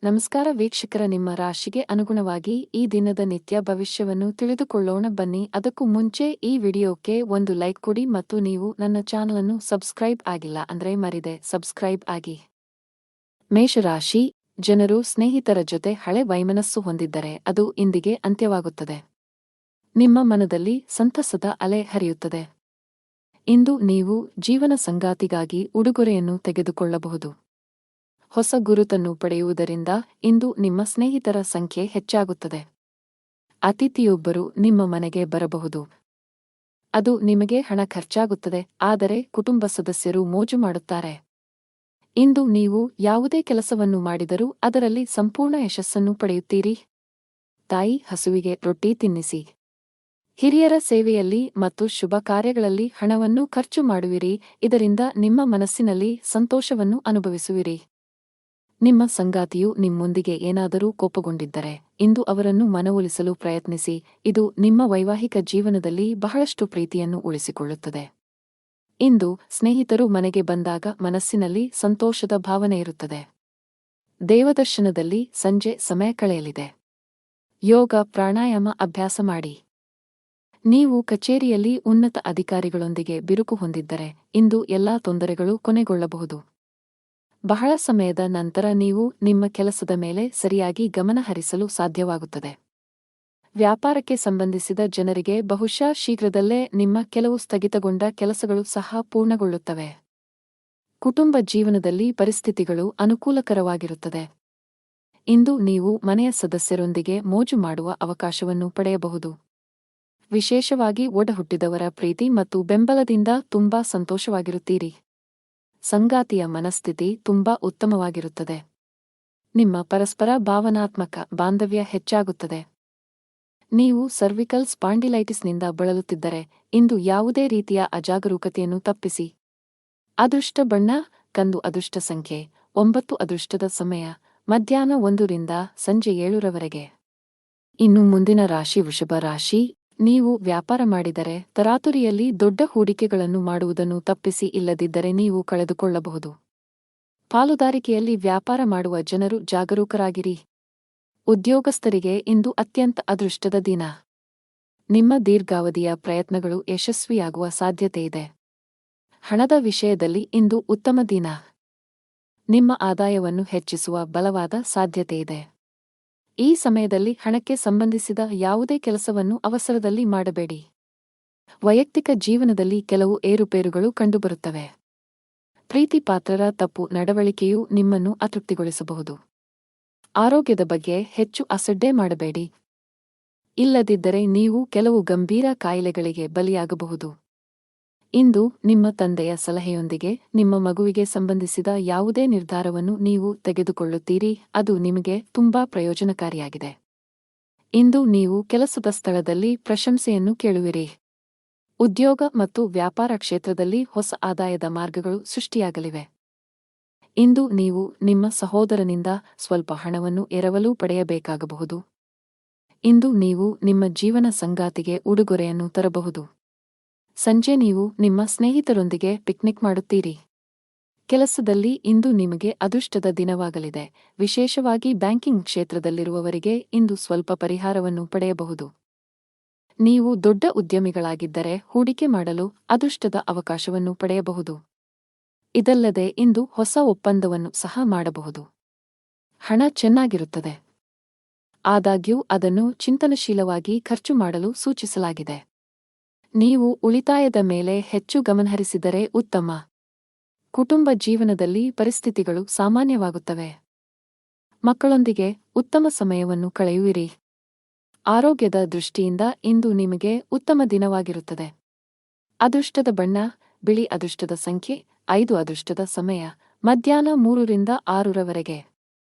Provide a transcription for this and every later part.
ನಮಸ್ಕಾರ ವೀಕ್ಷಕರ, ನಿಮ್ಮ ರಾಶಿಗೆ ಅನುಗುಣವಾಗಿ ಈ ದಿನದ ನಿತ್ಯ ಭವಿಷ್ಯವನ್ನು ತಿಳಿದುಕೊಳ್ಳೋಣ ಬನ್ನಿ. ಅದಕ್ಕೂ ಮುಂಚೆ ಈ ವಿಡಿಯೋಕ್ಕೆ ಒಂದು ಲೈಕ್ ಕೊಡಿ ಮತ್ತು ನೀವು ನನ್ನ ಚಾನಲನ್ನು ಸಬ್ಸ್ಕ್ರೈಬ್ ಆಗಿಲ್ಲ ಅಂದ್ರೆ ಮರಿದೆ ಸಬ್ಸ್ಕ್ರೈಬ್ ಆಗಿ. ಮೇಷರಾಶಿ ಜನರು ಸ್ನೇಹಿತರ ಜೊತೆ ಹಳೆ ವೈಮನಸ್ಸು ಹೊಂದಿದ್ದರೆ ಅದು ಇಂದಿಗೆ ಅಂತ್ಯವಾಗುತ್ತದೆ. ನಿಮ್ಮ ಮನದಲ್ಲಿ ಸಂತಸದ ಅಲೆ ಹರಿಯುತ್ತದೆ. ಇಂದು ನೀವು ಜೀವನ ಸಂಗಾತಿಗಾಗಿ ಉಡುಗೊರೆಯನ್ನು ತೆಗೆದುಕೊಳ್ಳಬಹುದು. ಹೊಸ ಗುರುತನ್ನು ಪಡೆಯುವುದರಿಂದ ಇಂದು ನಿಮ್ಮ ಸ್ನೇಹಿತರ ಸಂಖ್ಯೆ ಹೆಚ್ಚಾಗುತ್ತದೆ. ಅತಿಥಿಯೊಬ್ಬರು ನಿಮ್ಮ ಮನೆಗೆ ಬರಬಹುದು. ಅದು ನಿಮಗೆ ಹಣ ಖರ್ಚಾಗುತ್ತದೆ, ಆದರೆ ಕುಟುಂಬ ಸದಸ್ಯರು ಮೋಜು ಮಾಡುತ್ತಾರೆ. ಇಂದು ನೀವು ಯಾವುದೇ ಕೆಲಸವನ್ನು ಮಾಡಿದರೂ ಅದರಲ್ಲಿ ಸಂಪೂರ್ಣ ಯಶಸ್ಸನ್ನು ಪಡೆಯುತ್ತೀರಿ. ತಾಯಿ ಹಸುವಿಗೆ ರೊಟ್ಟಿ ತಿನ್ನಿಸಿ. ಹಿರಿಯರ ಸೇವೆಯಲ್ಲಿ ಮತ್ತು ಶುಭ ಕಾರ್ಯಗಳಲ್ಲಿ ಹಣವನ್ನು ಖರ್ಚು ಮಾಡುವಿರಿ, ಇದರಿಂದ ನಿಮ್ಮ ಮನಸ್ಸಿನಲ್ಲಿ ಸಂತೋಷವನ್ನು ಅನುಭವಿಸುವಿರಿ. ನಿಮ್ಮ ಸಂಗಾತಿಯು ನಿಮ್ಮೊಂದಿಗೆ ಏನಾದರೂ ಕೋಪಗೊಂಡಿದ್ದರೆ ಇಂದು ಅವರನ್ನು ಮನವೊಲಿಸಲು ಪ್ರಯತ್ನಿಸಿ, ಇದು ನಿಮ್ಮ ವೈವಾಹಿಕ ಜೀವನದಲ್ಲಿ ಬಹಳಷ್ಟು ಪ್ರೀತಿಯನ್ನು ಉಳಿಸಿಕೊಳ್ಳುತ್ತದೆ. ಇಂದು ಸ್ನೇಹಿತರು ಮನೆಗೆ ಬಂದಾಗ ಮನಸ್ಸಿನಲ್ಲಿ ಸಂತೋಷದ ಭಾವನೆ ಇರುತ್ತದೆ. ದೇವದರ್ಶನದಲ್ಲಿ ಸಂಜೆ ಸಮಯ ಕಳೆಯಲಿದೆ. ಯೋಗ ಪ್ರಾಣಾಯಾಮ ಅಭ್ಯಾಸ ಮಾಡಿ. ನೀವು ಕಚೇರಿಯಲ್ಲಿ ಉನ್ನತ ಅಧಿಕಾರಿಗಳೊಂದಿಗೆ ಬಿರುಕು ಹೊಂದಿದ್ದರೆ ಇಂದು ಎಲ್ಲಾ ತೊಂದರೆಗಳು ಕೊನೆಗೊಳ್ಳಬಹುದು. ಬಹಳ ಸಮಯದ ನಂತರ ನೀವು ನಿಮ್ಮ ಕೆಲಸದ ಮೇಲೆ ಸರಿಯಾಗಿ ಗಮನ ಹರಿಸಲು ಸಾಧ್ಯವಾಗುತ್ತದೆ. ವ್ಯಾಪಾರಕ್ಕೆ ಸಂಬಂಧಿಸಿದ ಜನರಿಗೆ ಬಹುಶಃ ಶೀಘ್ರದಲ್ಲೇ ನಿಮ್ಮ ಕೆಲವು ಸ್ಥಗಿತಗೊಂಡ ಕೆಲಸಗಳು ಸಹ ಪೂರ್ಣಗೊಳ್ಳುತ್ತವೆ. ಕುಟುಂಬ ಜೀವನದಲ್ಲಿ ಪರಿಸ್ಥಿತಿಗಳು ಅನುಕೂಲಕರವಾಗಿರುತ್ತದೆ. ಇಂದು ನೀವು ಮನೆಯ ಸದಸ್ಯರೊಂದಿಗೆ ಮೋಜು ಮಾಡುವ ಅವಕಾಶವನ್ನು ಪಡೆಯಬಹುದು. ವಿಶೇಷವಾಗಿ ಒಡಹುಟ್ಟಿದವರ ಪ್ರೀತಿ ಮತ್ತು ಬೆಂಬಲದಿಂದ ತುಂಬಾ ಸಂತೋಷವಾಗಿರುತ್ತೀರಿ. ಸಂಗಾತಿಯ ಮನಸ್ಥಿತಿ ತುಂಬಾ ಉತ್ತಮವಾಗಿರುತ್ತದೆ. ನಿಮ್ಮ ಪರಸ್ಪರ ಭಾವನಾತ್ಮಕ ಬಾಂಧವ್ಯ ಹೆಚ್ಚಾಗುತ್ತದೆ. ನೀವು ಸರ್ವಿಕಲ್ ಸ್ಪಾಂಡಿಲೈಟಿಸ್ನಿಂದ ಬಳಲುತ್ತಿದ್ದರೆ ಇಂದು ಯಾವುದೇ ರೀತಿಯ ಅಜಾಗರೂಕತೆಯನ್ನು ತಪ್ಪಿಸಿ. ಅದೃಷ್ಟ ಬಣ್ಣ ಕಂದು. ಅದೃಷ್ಟ ಸಂಖ್ಯೆ 9. ಅದೃಷ್ಟದ ಸಮಯ ಮಧ್ಯಾಹ್ನ 1 ರಿಂದ ಸಂಜೆ 7 ಇನ್ನು ಮುಂದಿನ ರಾಶಿ ವೃಷಭ ರಾಶಿ. ನೀವು ವ್ಯಾಪಾರ ಮಾಡಿದರೆ ತರಾತುರಿಯಲ್ಲಿ ದೊಡ್ಡ ಹೂಡಿಕೆಗಳನ್ನು ಮಾಡುವುದನ್ನು ತಪ್ಪಿಸಿ, ಇಲ್ಲದಿದ್ದರೆ ನೀವು ಕಳೆದುಕೊಳ್ಳಬಹುದು. ಪಾಲುದಾರಿಕೆಯಲ್ಲಿ ವ್ಯಾಪಾರ ಮಾಡುವ ಜನರು ಜಾಗರೂಕರಾಗಿರಿ. ಉದ್ಯೋಗಸ್ಥರಿಗೆ ಇಂದು ಅತ್ಯಂತ ಅದೃಷ್ಟದ ದಿನ. ನಿಮ್ಮ ದೀರ್ಘಾವಧಿಯ ಪ್ರಯತ್ನಗಳು ಯಶಸ್ವಿಯಾಗುವ ಸಾಧ್ಯತೆಯಿದೆ. ಹಣದ ವಿಷಯದಲ್ಲಿ ಇಂದು ಉತ್ತಮ ದಿನ. ನಿಮ್ಮ ಆದಾಯವನ್ನು ಹೆಚ್ಚಿಸುವ ಬಲವಾದ ಸಾಧ್ಯತೆಯಿದೆ. ಈ ಸಮಯದಲ್ಲಿ ಹಣಕ್ಕೆ ಸಂಬಂಧಿಸಿದ ಯಾವುದೇ ಕೆಲಸವನ್ನು ಅವಸರದಲ್ಲಿ ಮಾಡಬೇಡಿ. ವೈಯಕ್ತಿಕ ಜೀವನದಲ್ಲಿ ಕೆಲವು ಏರುಪೇರುಗಳು ಕಂಡುಬರುತ್ತವೆ. ಪ್ರೀತಿ ಪಾತ್ರರ ತಪ್ಪು ನಡವಳಿಕೆಯು ನಿಮ್ಮನ್ನು ಅತೃಪ್ತಿಗೊಳಿಸಬಹುದು. ಆರೋಗ್ಯದ ಬಗ್ಗೆ ಹೆಚ್ಚು ಅಸಡ್ಡೆ ಮಾಡಬೇಡಿ. ಇಲ್ಲದಿದ್ದರೆ ನೀವು ಕೆಲವು ಗಂಭೀರ ಕಾಯಿಲೆಗಳಿಗೆ ಬಲಿಯಾಗಬಹುದು. ಇಂದು ನಿಮ್ಮ ತಂದೆಯ ಸಲಹೆಯೊಂದಿಗೆ ನಿಮ್ಮ ಮಗುವಿಗೆ ಸಂಬಂಧಿಸಿದ ಯಾವುದೇ ನಿರ್ಧಾರವನ್ನು ನೀವು ತೆಗೆದುಕೊಳ್ಳುತ್ತೀರಿ, ಅದು ನಿಮಗೆ ತುಂಬಾ ಪ್ರಯೋಜನಕಾರಿಯಾಗಿದೆ. ಇಂದು ನೀವು ಕೆಲಸದ ಸ್ಥಳದಲ್ಲಿ ಪ್ರಶಂಸೆಯನ್ನು ಕೇಳುವಿರಿ. ಉದ್ಯೋಗ ಮತ್ತು ವ್ಯಾಪಾರ ಕ್ಷೇತ್ರದಲ್ಲಿ ಹೊಸ ಆದಾಯದ ಮಾರ್ಗಗಳು ಸೃಷ್ಟಿಯಾಗಲಿವೆ. ಇಂದು ನೀವು ನಿಮ್ಮ ಸಹೋದರನಿಂದ ಸ್ವಲ್ಪ ಹಣವನ್ನು ಎರವಲು ಪಡೆಯಬೇಕಾಗಬಹುದು. ಇಂದು ನೀವು ನಿಮ್ಮ ಜೀವನ ಸಂಗಾತಿಗೆ ಉಡುಗೊರೆಯನ್ನು ತರಬಹುದು. ಸಂಜೆ ನೀವು ನಿಮ್ಮ ಸ್ನೇಹಿತರೊಂದಿಗೆ ಪಿಕ್ನಿಕ್ ಮಾಡುತ್ತೀರಿ. ಕೆಲಸದಲ್ಲಿ ಇಂದು ನಿಮಗೆ ಅದೃಷ್ಟದ ದಿನವಾಗಲಿದೆ. ವಿಶೇಷವಾಗಿ ಬ್ಯಾಂಕಿಂಗ್ ಕ್ಷೇತ್ರದಲ್ಲಿರುವವರಿಗೆ ಇಂದು ಸ್ವಲ್ಪ ಪರಿಹಾರವನ್ನು ಪಡೆಯಬಹುದು. ನೀವು ದೊಡ್ಡ ಉದ್ಯಮಿಗಳಾಗಿದ್ದರೆ ಹೂಡಿಕೆ ಮಾಡಲು ಅದೃಷ್ಟದ ಅವಕಾಶವನ್ನು ಪಡೆಯಬಹುದು. ಇದಲ್ಲದೆ ಇಂದು ಹೊಸ ಒಪ್ಪಂದವನ್ನು ಸಹ ಮಾಡಬಹುದು. ಹಣ ಚೆನ್ನಾಗಿರುತ್ತದೆ. ಆದಾಗ್ಯೂ ಅದನ್ನು ಚಿಂತನಶೀಲವಾಗಿ ಖರ್ಚು ಮಾಡಲು ಸೂಚಿಸಲಾಗಿದೆ. ನೀವು ಉಳಿತಾಯದ ಮೇಲೆ ಹೆಚ್ಚು ಗಮನಹರಿಸಿದರೆ ಉತ್ತಮ. ಕುಟುಂಬ ಜೀವನದಲ್ಲಿ ಪರಿಸ್ಥಿತಿಗಳು ಸಾಮಾನ್ಯವಾಗುತ್ತವೆ. ಮಕ್ಕಳೊಂದಿಗೆ ಉತ್ತಮ ಸಮಯವನ್ನು ಕಳೆಯುವಿರಿ. ಆರೋಗ್ಯದ ದೃಷ್ಟಿಯಿಂದ ಇಂದು ನಿಮಗೆ ಉತ್ತಮ ದಿನವಾಗಿರುತ್ತದೆ. ಅದೃಷ್ಟದ ಬಣ್ಣ ಬಿಳಿ. ಅದೃಷ್ಟದ ಸಂಖ್ಯೆ 5. ಅದೃಷ್ಟದ ಸಮಯ ಮಧ್ಯಾಹ್ನ 3 ರಿಂದ 6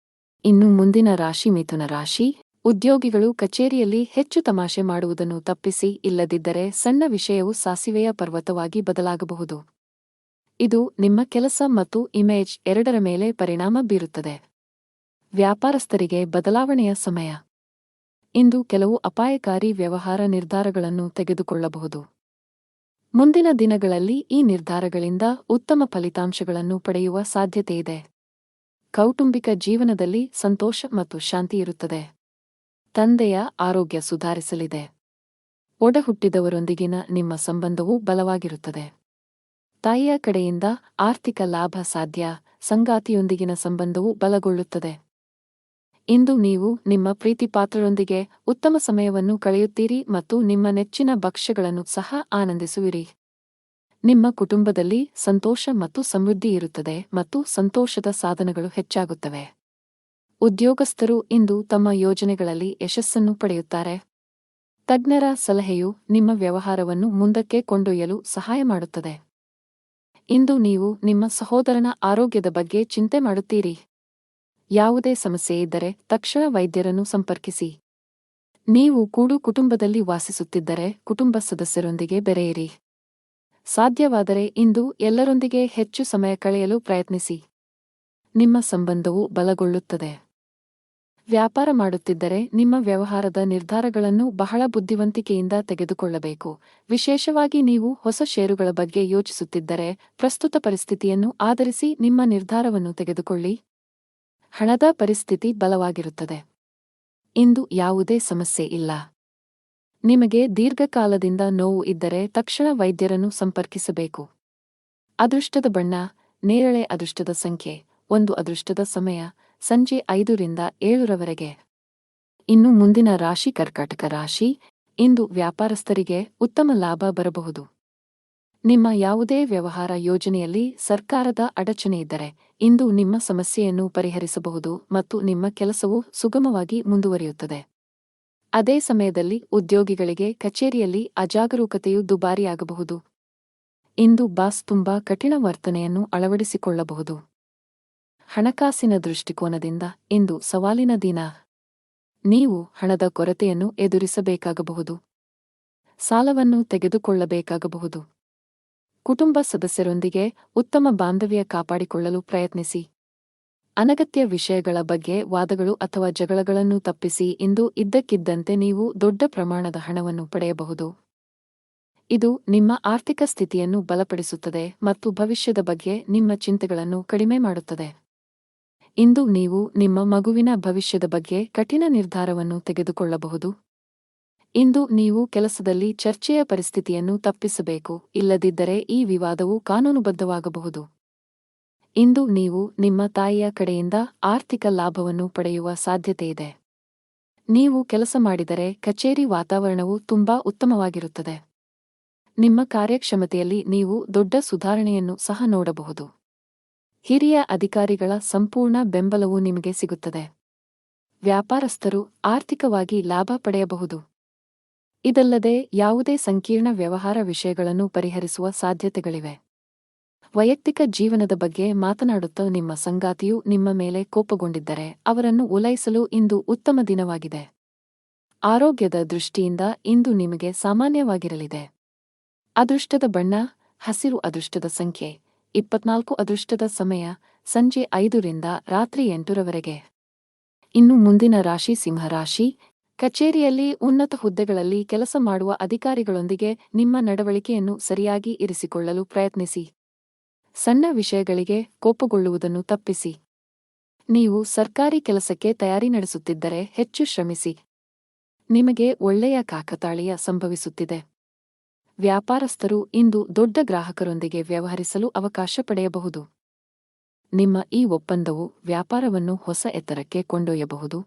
ಇನ್ನು ಮುಂದಿನ ರಾಶಿ ಮಿಥುನ ರಾಶಿ. ಉದ್ಯೋಗಿಗಳು ಕಚೇರಿಯಲ್ಲಿ ಹೆಚ್ಚು ತಮಾಷೆ ಮಾಡುವುದನ್ನು ತಪ್ಪಿಸಿ, ಇಲ್ಲದಿದ್ದರೆ ಸಣ್ಣ ವಿಷಯವು ಸಾಸಿವೆಯ ಪರ್ವತವಾಗಿ ಬದಲಾಗಬಹುದು. ಇದು ನಿಮ್ಮ ಕೆಲಸ ಮತ್ತು ಇಮೇಜ್ ಎರಡರ ಮೇಲೆ ಪರಿಣಾಮ ಬೀರುತ್ತದೆ. ವ್ಯಾಪಾರಸ್ಥರಿಗೆ ಬದಲಾವಣೆಯ ಸಮಯ. ಇಂದು ಕೆಲವು ಅಪಾಯಕಾರಿ ವ್ಯವಹಾರ ನಿರ್ಧಾರಗಳನ್ನು ತೆಗೆದುಕೊಳ್ಳಬಹುದು. ಮುಂದಿನ ದಿನಗಳಲ್ಲಿ ಈ ನಿರ್ಧಾರಗಳಿಂದ ಉತ್ತಮ ಫಲಿತಾಂಶಗಳನ್ನು ಪಡೆಯುವ ಸಾಧ್ಯತೆಯಿದೆ. ಕೌಟುಂಬಿಕ ಜೀವನದಲ್ಲಿ ಸಂತೋಷ ಮತ್ತು ಶಾಂತಿ ಇರುತ್ತದೆ. ತಂದೆಯ ಆರೋಗ್ಯ ಸುಧಾರಿಸಲಿದೆ. ಒಡಹುಟ್ಟಿದವರೊಂದಿಗಿನ ನಿಮ್ಮ ಸಂಬಂಧವು ಬಲವಾಗಿರುತ್ತದೆ. ತಾಯಿಯ ಕಡೆಯಿಂದ ಆರ್ಥಿಕ ಲಾಭ ಸಾಧ್ಯ. ಸಂಗಾತಿಯೊಂದಿಗಿನ ಸಂಬಂಧವು ಬಲಗೊಳ್ಳುತ್ತದೆ. ಇಂದು ನೀವು ನಿಮ್ಮ ಪ್ರೀತಿಪಾತ್ರರೊಂದಿಗೆ ಉತ್ತಮ ಸಮಯವನ್ನು ಕಳೆಯುತ್ತೀರಿ ಮತ್ತು ನಿಮ್ಮ ನೆಚ್ಚಿನ ಭಕ್ಷ್ಯಗಳನ್ನು ಸಹ ಆನಂದಿಸುವಿರಿ. ನಿಮ್ಮ ಕುಟುಂಬದಲ್ಲಿ ಸಂತೋಷ ಮತ್ತು ಸಮೃದ್ಧಿ ಇರುತ್ತದೆ ಮತ್ತು ಸಂತೋಷದ ಸಾಧನಗಳು ಹೆಚ್ಚಾಗುತ್ತವೆ. ಉದ್ಯೋಗಸ್ಥರು ಇಂದು ತಮ್ಮ ಯೋಜನೆಗಳಲ್ಲಿ ಯಶಸ್ಸನ್ನು ಪಡೆಯುತ್ತಾರೆ. ತಜ್ಞರ ಸಲಹೆಯು ನಿಮ್ಮ ವ್ಯವಹಾರವನ್ನು ಮುಂದಕ್ಕೆ ಕೊಂಡೊಯ್ಯಲು ಸಹಾಯ ಮಾಡುತ್ತದೆ. ಇಂದು ನೀವು ನಿಮ್ಮ ಸಹೋದರನ ಆರೋಗ್ಯದ ಬಗ್ಗೆ ಚಿಂತೆ ಮಾಡುತ್ತೀರಿ. ಯಾವುದೇ ಸಮಸ್ಯೆ ಇದ್ದರೆ ತಕ್ಷಣ ವೈದ್ಯರನ್ನು ಸಂಪರ್ಕಿಸಿ. ನೀವು ಕೂಡು ಕುಟುಂಬದಲ್ಲಿ ವಾಸಿಸುತ್ತಿದ್ದರೆ ಕುಟುಂಬ ಸದಸ್ಯರೊಂದಿಗೆ ಬೆರೆಯಿರಿ. ಸಾಧ್ಯವಾದರೆ ಇಂದು ಎಲ್ಲರೊಂದಿಗೆ ಹೆಚ್ಚು ಸಮಯ ಕಳೆಯಲು ಪ್ರಯತ್ನಿಸಿ. ನಿಮ್ಮ ಸಂಬಂಧವು ಬಲಗೊಳ್ಳುತ್ತದೆ. ವ್ಯಾಪಾರ ಮಾಡುತ್ತಿದ್ದರೆ ನಿಮ್ಮ ವ್ಯವಹಾರದ ನಿರ್ಧಾರಗಳನ್ನು ಬಹಳ ಬುದ್ಧಿವಂತಿಕೆಯಿಂದ ತೆಗೆದುಕೊಳ್ಳಬೇಕು. ವಿಶೇಷವಾಗಿ ನೀವು ಹೊಸ ಷೇರುಗಳ ಬಗ್ಗೆ ಯೋಚಿಸುತ್ತಿದ್ದರೆ ಪ್ರಸ್ತುತ ಪರಿಸ್ಥಿತಿಯನ್ನು ಆಧರಿಸಿ ನಿಮ್ಮ ನಿರ್ಧಾರವನ್ನು ತೆಗೆದುಕೊಳ್ಳಿ. ಹಣದ ಪರಿಸ್ಥಿತಿ ಬಲವಾಗಿರುತ್ತದೆ. ಇಂದು ಯಾವುದೇ ಸಮಸ್ಯೆ ಇಲ್ಲ. ನಿಮಗೆ ದೀರ್ಘಕಾಲದಿಂದ ನೋವು ಇದ್ದರೆ ತಕ್ಷಣ ವೈದ್ಯರನ್ನು ಸಂಪರ್ಕಿಸಬೇಕು. ಅದೃಷ್ಟದ ಬಣ್ಣ ನೇರಳೆ. ಅದೃಷ್ಟದ ಸಂಖ್ಯೆ 1. ಅದೃಷ್ಟದ ಸಮಯ ಸಂಜೆ 5 ರಿಂದ 7 ರವರೆಗೆ. ಇನ್ನು ಮುಂದಿನ ರಾಶಿ ಕರ್ಕಾಟಕ ರಾಶಿ. ಇಂದು ವ್ಯಾಪಾರಸ್ಥರಿಗೆ ಉತ್ತಮ ಲಾಭ ಬರಬಹುದು. ನಿಮ್ಮ ಯಾವುದೇ ವ್ಯವಹಾರ ಯೋಜನೆಯಲ್ಲಿ ಸರ್ಕಾರದ ಅಡಚಣೆ ಇದ್ದರೆ ಇಂದು ನಿಮ್ಮ ಸಮಸ್ಯೆಯನ್ನು ಪರಿಹರಿಸಬಹುದು ಮತ್ತು ನಿಮ್ಮ ಕೆಲಸವು ಸುಗಮವಾಗಿ ಮುಂದುವರಿಯುತ್ತದೆ. ಅದೇ ಸಮಯದಲ್ಲಿ ಉದ್ಯೋಗಿಗಳಿಗೆ ಕಚೇರಿಯಲ್ಲಿ ಅಜಾಗರೂಕತೆಯು ದುಬಾರಿಯಾಗಬಹುದು. ಇಂದು ಬಾಸ್ ತುಂಬಾ ಕಠಿಣ ವರ್ತನೆಯನ್ನು ಅಳವಡಿಸಿಕೊಳ್ಳಬಹುದು. ಹಣಕಾಸಿನ ದೃಷ್ಟಿಕೋನದಿಂದ ಇಂದು ಸವಾಲಿನ ದಿನ. ನೀವು ಹಣದ ಕೊರತೆಯನ್ನು ಎದುರಿಸಬೇಕಾಗಬಹುದು. ಸಾಲವನ್ನು ತೆಗೆದುಕೊಳ್ಳಬೇಕಾಗಬಹುದು. ಕುಟುಂಬ ಸದಸ್ಯರೊಂದಿಗೆ ಉತ್ತಮ ಬಾಂಧವ್ಯ ಕಾಪಾಡಿಕೊಳ್ಳಲು ಪ್ರಯತ್ನಿಸಿ. ಅನಗತ್ಯ ವಿಷಯಗಳ ಬಗ್ಗೆ ವಾದಗಳು ಅಥವಾ ಜಗಳಗಳನ್ನು ತಪ್ಪಿಸಿ. ಇಂದು ಇದ್ದಕ್ಕಿದ್ದಂತೆ ನೀವು ದೊಡ್ಡ ಪ್ರಮಾಣದ ಹಣವನ್ನು ಪಡೆಯಬಹುದು. ಇದು ನಿಮ್ಮ ಆರ್ಥಿಕ ಸ್ಥಿತಿಯನ್ನು ಬಲಪಡಿಸುತ್ತದೆ ಮತ್ತು ಭವಿಷ್ಯದ ಬಗ್ಗೆ ನಿಮ್ಮ ಚಿಂತೆಗಳನ್ನು ಕಡಿಮೆ ಮಾಡುತ್ತದೆ. ಇಂದು ನೀವು ನಿಮ್ಮ ಮಗುವಿನ ಭವಿಷ್ಯದ ಬಗ್ಗೆ ಕಠಿಣ ನಿರ್ಧಾರವನ್ನು ತೆಗೆದುಕೊಳ್ಳಬಹುದು. ಇಂದು ನೀವು ಕೆಲಸದಲ್ಲಿ ಚರ್ಚೆಯ ಪರಿಸ್ಥಿತಿಯನ್ನು ತಪ್ಪಿಸಬೇಕು, ಇಲ್ಲದಿದ್ದರೆ ಈ ವಿವಾದವು ಕಾನೂನುಬದ್ಧವಾಗಬಹುದು. ಇಂದು ನೀವು ನಿಮ್ಮ ತಾಯಿಯ ಕಡೆಯಿಂದ ಆರ್ಥಿಕ ಲಾಭವನ್ನು ಪಡೆಯುವ ಸಾಧ್ಯತೆಯಿದೆ. ನೀವು ಕೆಲಸ ಮಾಡಿದರೆ ಕಚೇರಿ ವಾತಾವರಣವು ತುಂಬಾ ಉತ್ತಮವಾಗಿರುತ್ತದೆ. ನಿಮ್ಮ ಕಾರ್ಯಕ್ಷಮತೆಯಲ್ಲಿ ನೀವು ದೊಡ್ಡ ಸುಧಾರಣೆಯನ್ನು ಸಹ ನೋಡಬಹುದು. ಹಿರಿಯ ಅಧಿಕಾರಿಗಳ ಸಂಪೂರ್ಣ ಬೆಂಬಲವು ನಿಮಗೆ ಸಿಗುತ್ತದೆ. ವ್ಯಾಪಾರಸ್ಥರು ಆರ್ಥಿಕವಾಗಿ ಲಾಭ ಪಡೆಯಬಹುದು. ಇದಲ್ಲದೆ ಯಾವುದೇ ಸಂಕೀರ್ಣ ವ್ಯವಹಾರ ವಿಷಯಗಳನ್ನು ಪರಿಹರಿಸುವ ಸಾಧ್ಯತೆಗಳಿವೆ. ವೈಯಕ್ತಿಕ ಜೀವನದ ಬಗ್ಗೆ ಮಾತನಾಡುತ್ತಾ ನಿಮ್ಮ ಸಂಗಾತಿಯು ನಿಮ್ಮ ಮೇಲೆ ಕೋಪಗೊಂಡಿದ್ದರೆ ಅವರನ್ನು ಓಲೈಸಲು ಇಂದು ಉತ್ತಮ ದಿನವಾಗಿದೆ. ಆರೋಗ್ಯದ ದೃಷ್ಟಿಯಿಂದ ಇಂದು ನಿಮಗೆ ಸಾಮಾನ್ಯವಾಗಿರಲಿದೆ. ಅದೃಷ್ಟದ ಬಣ್ಣ ಹಸಿರು. ಅದೃಷ್ಟದ ಸಂಖ್ಯೆ 24. ಅದೃಷ್ಟದ ಸಮಯ ಸಂಜೆ 5 ರಿಂದ ರಾತ್ರಿ 8 ರವರೆಗೆ. ಇನ್ನು ಮುಂದಿನ ರಾಶಿ ಸಿಂಹರಾಶಿ. ಕಚೇರಿಯಲ್ಲಿ ಉನ್ನತ ಹುದ್ದೆಗಳಲ್ಲಿ ಕೆಲಸ ಮಾಡುವ ಅಧಿಕಾರಿಗಳೊಂದಿಗೆ ನಿಮ್ಮ ನಡವಳಿಕೆಯನ್ನು ಸರಿಯಾಗಿ ಇರಿಸಿಕೊಳ್ಳಲು ಪ್ರಯತ್ನಿಸಿ. ಸಣ್ಣ ವಿಷಯಗಳಿಗೆ ಕೋಪಗೊಳ್ಳುವುದನ್ನು ತಪ್ಪಿಸಿ. ನೀವು ಸರ್ಕಾರಿ ಕೆಲಸಕ್ಕೆ ತಯಾರಿ ನಡೆಸುತ್ತಿದ್ದರೆ ಹೆಚ್ಚು ಶ್ರಮಿಸಿ. ನಿಮಗೆ ಒಳ್ಳೆಯ ಕಾಕತಾಳೀಯ ಸಂಭವಿಸುತ್ತಿದೆ. ವ್ಯಾಪಾರಸ್ಥರು ಇಂದು ದೊಡ್ಡ ಗ್ರಾಹಕರೊಂದಿಗೆ ವ್ಯವಹರಿಸಲು ಅವಕಾಶ ಪಡೆಯಬಹುದು. ನಿಮ್ಮ ಈ ಒಪ್ಪಂದವು ವ್ಯಾಪಾರವನ್ನು ಹೊಸ ಎತ್ತರಕ್ಕೆ ಕೊಂಡೊಯ್ಯಬಹುದು.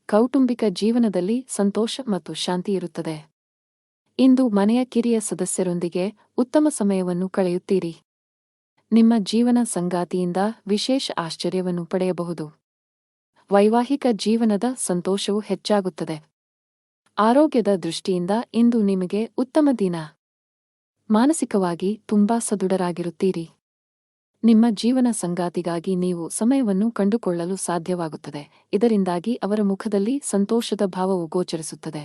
ಕೌಟುಂಬಿಕ ಜೀವನದಲ್ಲಿ ಸಂತೋಷ ಮತ್ತು ಶಾಂತಿ ಇರುತ್ತದೆ. ಇಂದು ಮನೆಯ ಕಿರಿಯ ಸದಸ್ಯರೊಂದಿಗೆ ಉತ್ತಮ ಸಮಯವನ್ನು ಕಳೆಯುತ್ತೀರಿ. ನಿಮ್ಮ ಜೀವನ ಸಂಗಾತಿಯಿಂದ ವಿಶೇಷ ಆಶ್ಚರ್ಯವನ್ನು ಪಡೆಯಬಹುದು. ವೈವಾಹಿಕ ಜೀವನದ ಸಂತೋಷವು ಹೆಚ್ಚಾಗುತ್ತದೆ. ಆರೋಗ್ಯದ ದೃಷ್ಟಿಯಿಂದ ಇಂದು ನಿಮಗೆ ಉತ್ತಮ ದಿನ. ಮಾನಸಿಕವಾಗಿ ತುಂಬಾ ಸದೃಢರಾಗಿರುತ್ತೀರಿ. ನಿಮ್ಮ ಜೀವನ ಸಂಗಾತಿಗಾಗಿ ನೀವು ಸಮಯವನ್ನು ಕಂಡುಕೊಳ್ಳಲು ಸಾಧ್ಯವಾಗುತ್ತದೆ. ಇದರಿಂದಾಗಿ ಅವರ ಮುಖದಲ್ಲಿ ಸಂತೋಷದ ಭಾವವು ಗೋಚರಿಸುತ್ತದೆ.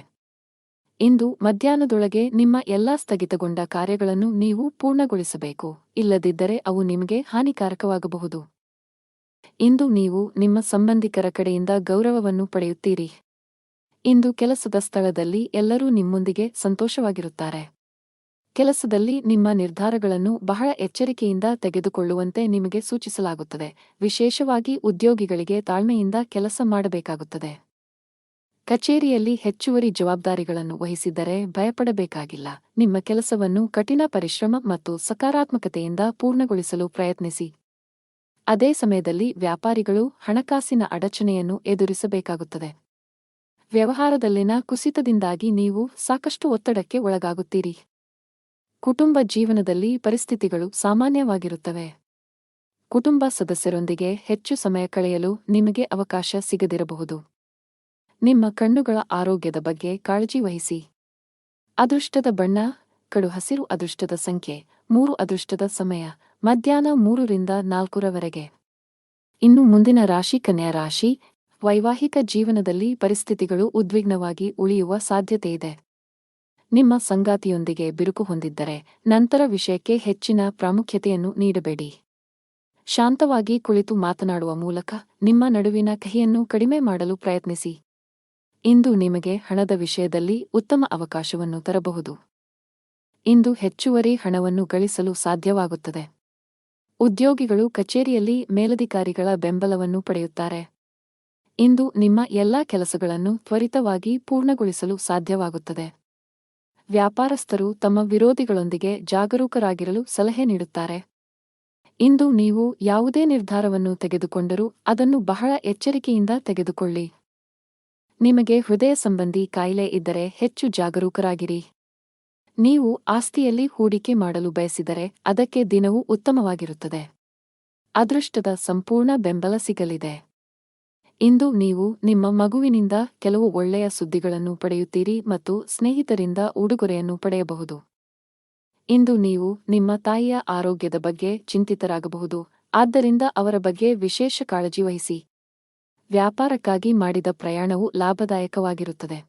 ಇಂದು ಮಧ್ಯಾಹ್ನದೊಳಗೆ ನಿಮ್ಮ ಎಲ್ಲಾ ಸ್ಥಗಿತಗೊಂಡ ಕಾರ್ಯಗಳನ್ನು ನೀವು ಪೂರ್ಣಗೊಳಿಸಬೇಕು, ಇಲ್ಲದಿದ್ದರೆ ಅವು ನಿಮಗೆ ಹಾನಿಕಾರಕವಾಗಬಹುದು. ಇಂದು ನೀವು ನಿಮ್ಮ ಸಂಬಂಧಿಕರ ಕಡೆಯಿಂದ ಗೌರವವನ್ನು ಪಡೆಯುತ್ತೀರಿ. ಇಂದು ಕೆಲಸದ ಸ್ಥಳದಲ್ಲಿ ಎಲ್ಲರೂ ನಿಮ್ಮೊಂದಿಗೆ ಸಂತೋಷವಾಗಿರುತ್ತಾರೆ. ಕೆಲಸದಲ್ಲಿ ನಿಮ್ಮ ನಿರ್ಧಾರಗಳನ್ನು ಬಹಳ ಎಚ್ಚರಿಕೆಯಿಂದ ತೆಗೆದುಕೊಳ್ಳುವಂತೆ ನಿಮಗೆ ಸೂಚಿಸಲಾಗುತ್ತದೆ. ವಿಶೇಷವಾಗಿ ಉದ್ಯೋಗಿಗಳಿಗೆ ತಾಳ್ಮೆಯಿಂದ ಕೆಲಸ ಮಾಡಬೇಕಾಗುತ್ತದೆ. ಕಚೇರಿಯಲ್ಲಿ ಹೆಚ್ಚುವರಿ ಜವಾಬ್ದಾರಿಗಳನ್ನು ವಹಿಸಿದ್ದರೆ ಭಯಪಡಬೇಕಾಗಿಲ್ಲ. ನಿಮ್ಮ ಕೆಲಸವನ್ನು ಕಠಿಣ ಪರಿಶ್ರಮ ಮತ್ತು ಸಕಾರಾತ್ಮಕತೆಯಿಂದ ಪೂರ್ಣಗೊಳಿಸಲು ಪ್ರಯತ್ನಿಸಿ. ಅದೇ ಸಮಯದಲ್ಲಿ ವ್ಯಾಪಾರಿಗಳು ಹಣಕಾಸಿನ ಅಡಚಣೆಯನ್ನು ಎದುರಿಸಬೇಕಾಗುತ್ತದೆ. ವ್ಯವಹಾರದಲ್ಲಿನ ಕುಸಿತದಿಂದಾಗಿ ನೀವು ಸಾಕಷ್ಟು ಒತ್ತಡಕ್ಕೆ ಒಳಗಾಗುತ್ತೀರಿ. ಕುಟುಂಬ ಜೀವನದಲ್ಲಿ ಪರಿಸ್ಥಿತಿಗಳು ಸಾಮಾನ್ಯವಾಗಿರುತ್ತವೆ. ಕುಟುಂಬ ಸದಸ್ಯರೊಂದಿಗೆ ಹೆಚ್ಚು ಸಮಯ ಕಳೆಯಲು ನಿಮಗೆ ಅವಕಾಶ ಸಿಗದಿರಬಹುದು. ನಿಮ್ಮ ಕಣ್ಣುಗಳ ಆರೋಗ್ಯದ ಬಗ್ಗೆ ಕಾಳಜಿ ವಹಿಸಿ. ಅದೃಷ್ಟದ ಬಣ್ಣ ಕಡು ಹಸಿರು. ಅದೃಷ್ಟದ ಸಂಖ್ಯೆ 3. ಅದೃಷ್ಟದ ಸಮಯ ಮಧ್ಯಾಹ್ನ 3 ರಿಂದ 4 ಇನ್ನು ಮುಂದಿನ ರಾಶಿ ಕನ್ಯಾ ರಾಶಿ. ವೈವಾಹಿಕ ಜೀವನದಲ್ಲಿ ಪರಿಸ್ಥಿತಿಗಳು ಉದ್ವಿಗ್ನವಾಗಿ ಉಳಿಯುವ ಸಾಧ್ಯತೆಯಿದೆ. ನಿಮ್ಮ ಸಂಗಾತಿಯೊಂದಿಗೆ ಬಿರುಕು ಹೊಂದಿದ್ದರೆ ನಂತರ ವಿಷಯಕ್ಕೆ ಹೆಚ್ಚಿನ ಪ್ರಾಮುಖ್ಯತೆಯನ್ನು ನೀಡಬೇಡಿ. ಶಾಂತವಾಗಿ ಕುಳಿತು ಮಾತನಾಡುವ ಮೂಲಕ ನಿಮ್ಮ ನಡುವಿನ ಕಹಿಯನ್ನು ಕಡಿಮೆ ಮಾಡಲು ಪ್ರಯತ್ನಿಸಿ. ಇಂದು ನಿಮಗೆ ಹಣದ ವಿಷಯದಲ್ಲಿ ಉತ್ತಮ ಅವಕಾಶವನ್ನು ತರಬಹುದು. ಇಂದು ಹೆಚ್ಚುವರಿ ಹಣವನ್ನು ಗಳಿಸಲು ಸಾಧ್ಯವಾಗುತ್ತದೆ. ಉದ್ಯೋಗಿಗಳು ಕಚೇರಿಯಲ್ಲಿ ಮೇಲಧಿಕಾರಿಗಳ ಬೆಂಬಲವನ್ನು ಪಡೆಯುತ್ತಾರೆ. ಇಂದು ನಿಮ್ಮ ಎಲ್ಲಾ ಕೆಲಸಗಳನ್ನು ತ್ವರಿತವಾಗಿ ಪೂರ್ಣಗೊಳಿಸಲು ಸಾಧ್ಯವಾಗುತ್ತದೆ. ವ್ಯಾಪಾರಸ್ಥರು ತಮ್ಮ ವಿರೋಧಿಗಳೊಂದಿಗೆ ಜಾಗರೂಕರಾಗಿರಲು ಸಲಹೆ ನೀಡುತ್ತಾರೆ. ಇಂದು ನೀವು ಯಾವುದೇ ನಿರ್ಧಾರವನ್ನು ತೆಗೆದುಕೊಂಡರೂ ಅದನ್ನು ಬಹಳ ಎಚ್ಚರಿಕೆಯಿಂದ ತೆಗೆದುಕೊಳ್ಳಿ. ನಿಮಗೆ ಹೃದಯ ಸಂಬಂಧಿ ಕಾಯಿಲೆ ಇದ್ದರೆ ಹೆಚ್ಚು ಜಾಗರೂಕರಾಗಿರಿ. ನೀವು ಆಸ್ತಿಯಲ್ಲಿ ಹೂಡಿಕೆ ಮಾಡಲು ಬಯಸಿದರೆ ಅದಕ್ಕೆ ದಿನವೂ ಉತ್ತಮವಾಗಿರುತ್ತದೆ. ಅದೃಷ್ಟದ ಸಂಪೂರ್ಣ ಬೆಂಬಲ ಸಿಗಲಿದೆ. ಇಂದು ನೀವು ನಿಮ್ಮ ಮಗುವಿನಿಂದ ಕೆಲವು ಒಳ್ಳೆಯ ಸುದ್ದಿಗಳನ್ನು ಪಡೆಯುತ್ತೀರಿ ಮತ್ತು ಸ್ನೇಹಿತರಿಂದ ಉಡುಗೊರೆಯನ್ನು ಪಡೆಯಬಹುದು. ಇಂದು ನೀವು ನಿಮ್ಮ ತಾಯಿಯ ಆರೋಗ್ಯದ ಬಗ್ಗೆ ಚಿಂತಿತರಾಗಬಹುದು, ಆದ್ದರಿಂದ ಅವರ ಬಗ್ಗೆ ವಿಶೇಷ ಕಾಳಜಿ ವಹಿಸಿ. ವ್ಯಾಪಾರಕ್ಕಾಗಿ ಮಾಡಿದ ಪ್ರಯಾಣವು ಲಾಭದಾಯಕವಾಗಿರುತ್ತದೆ.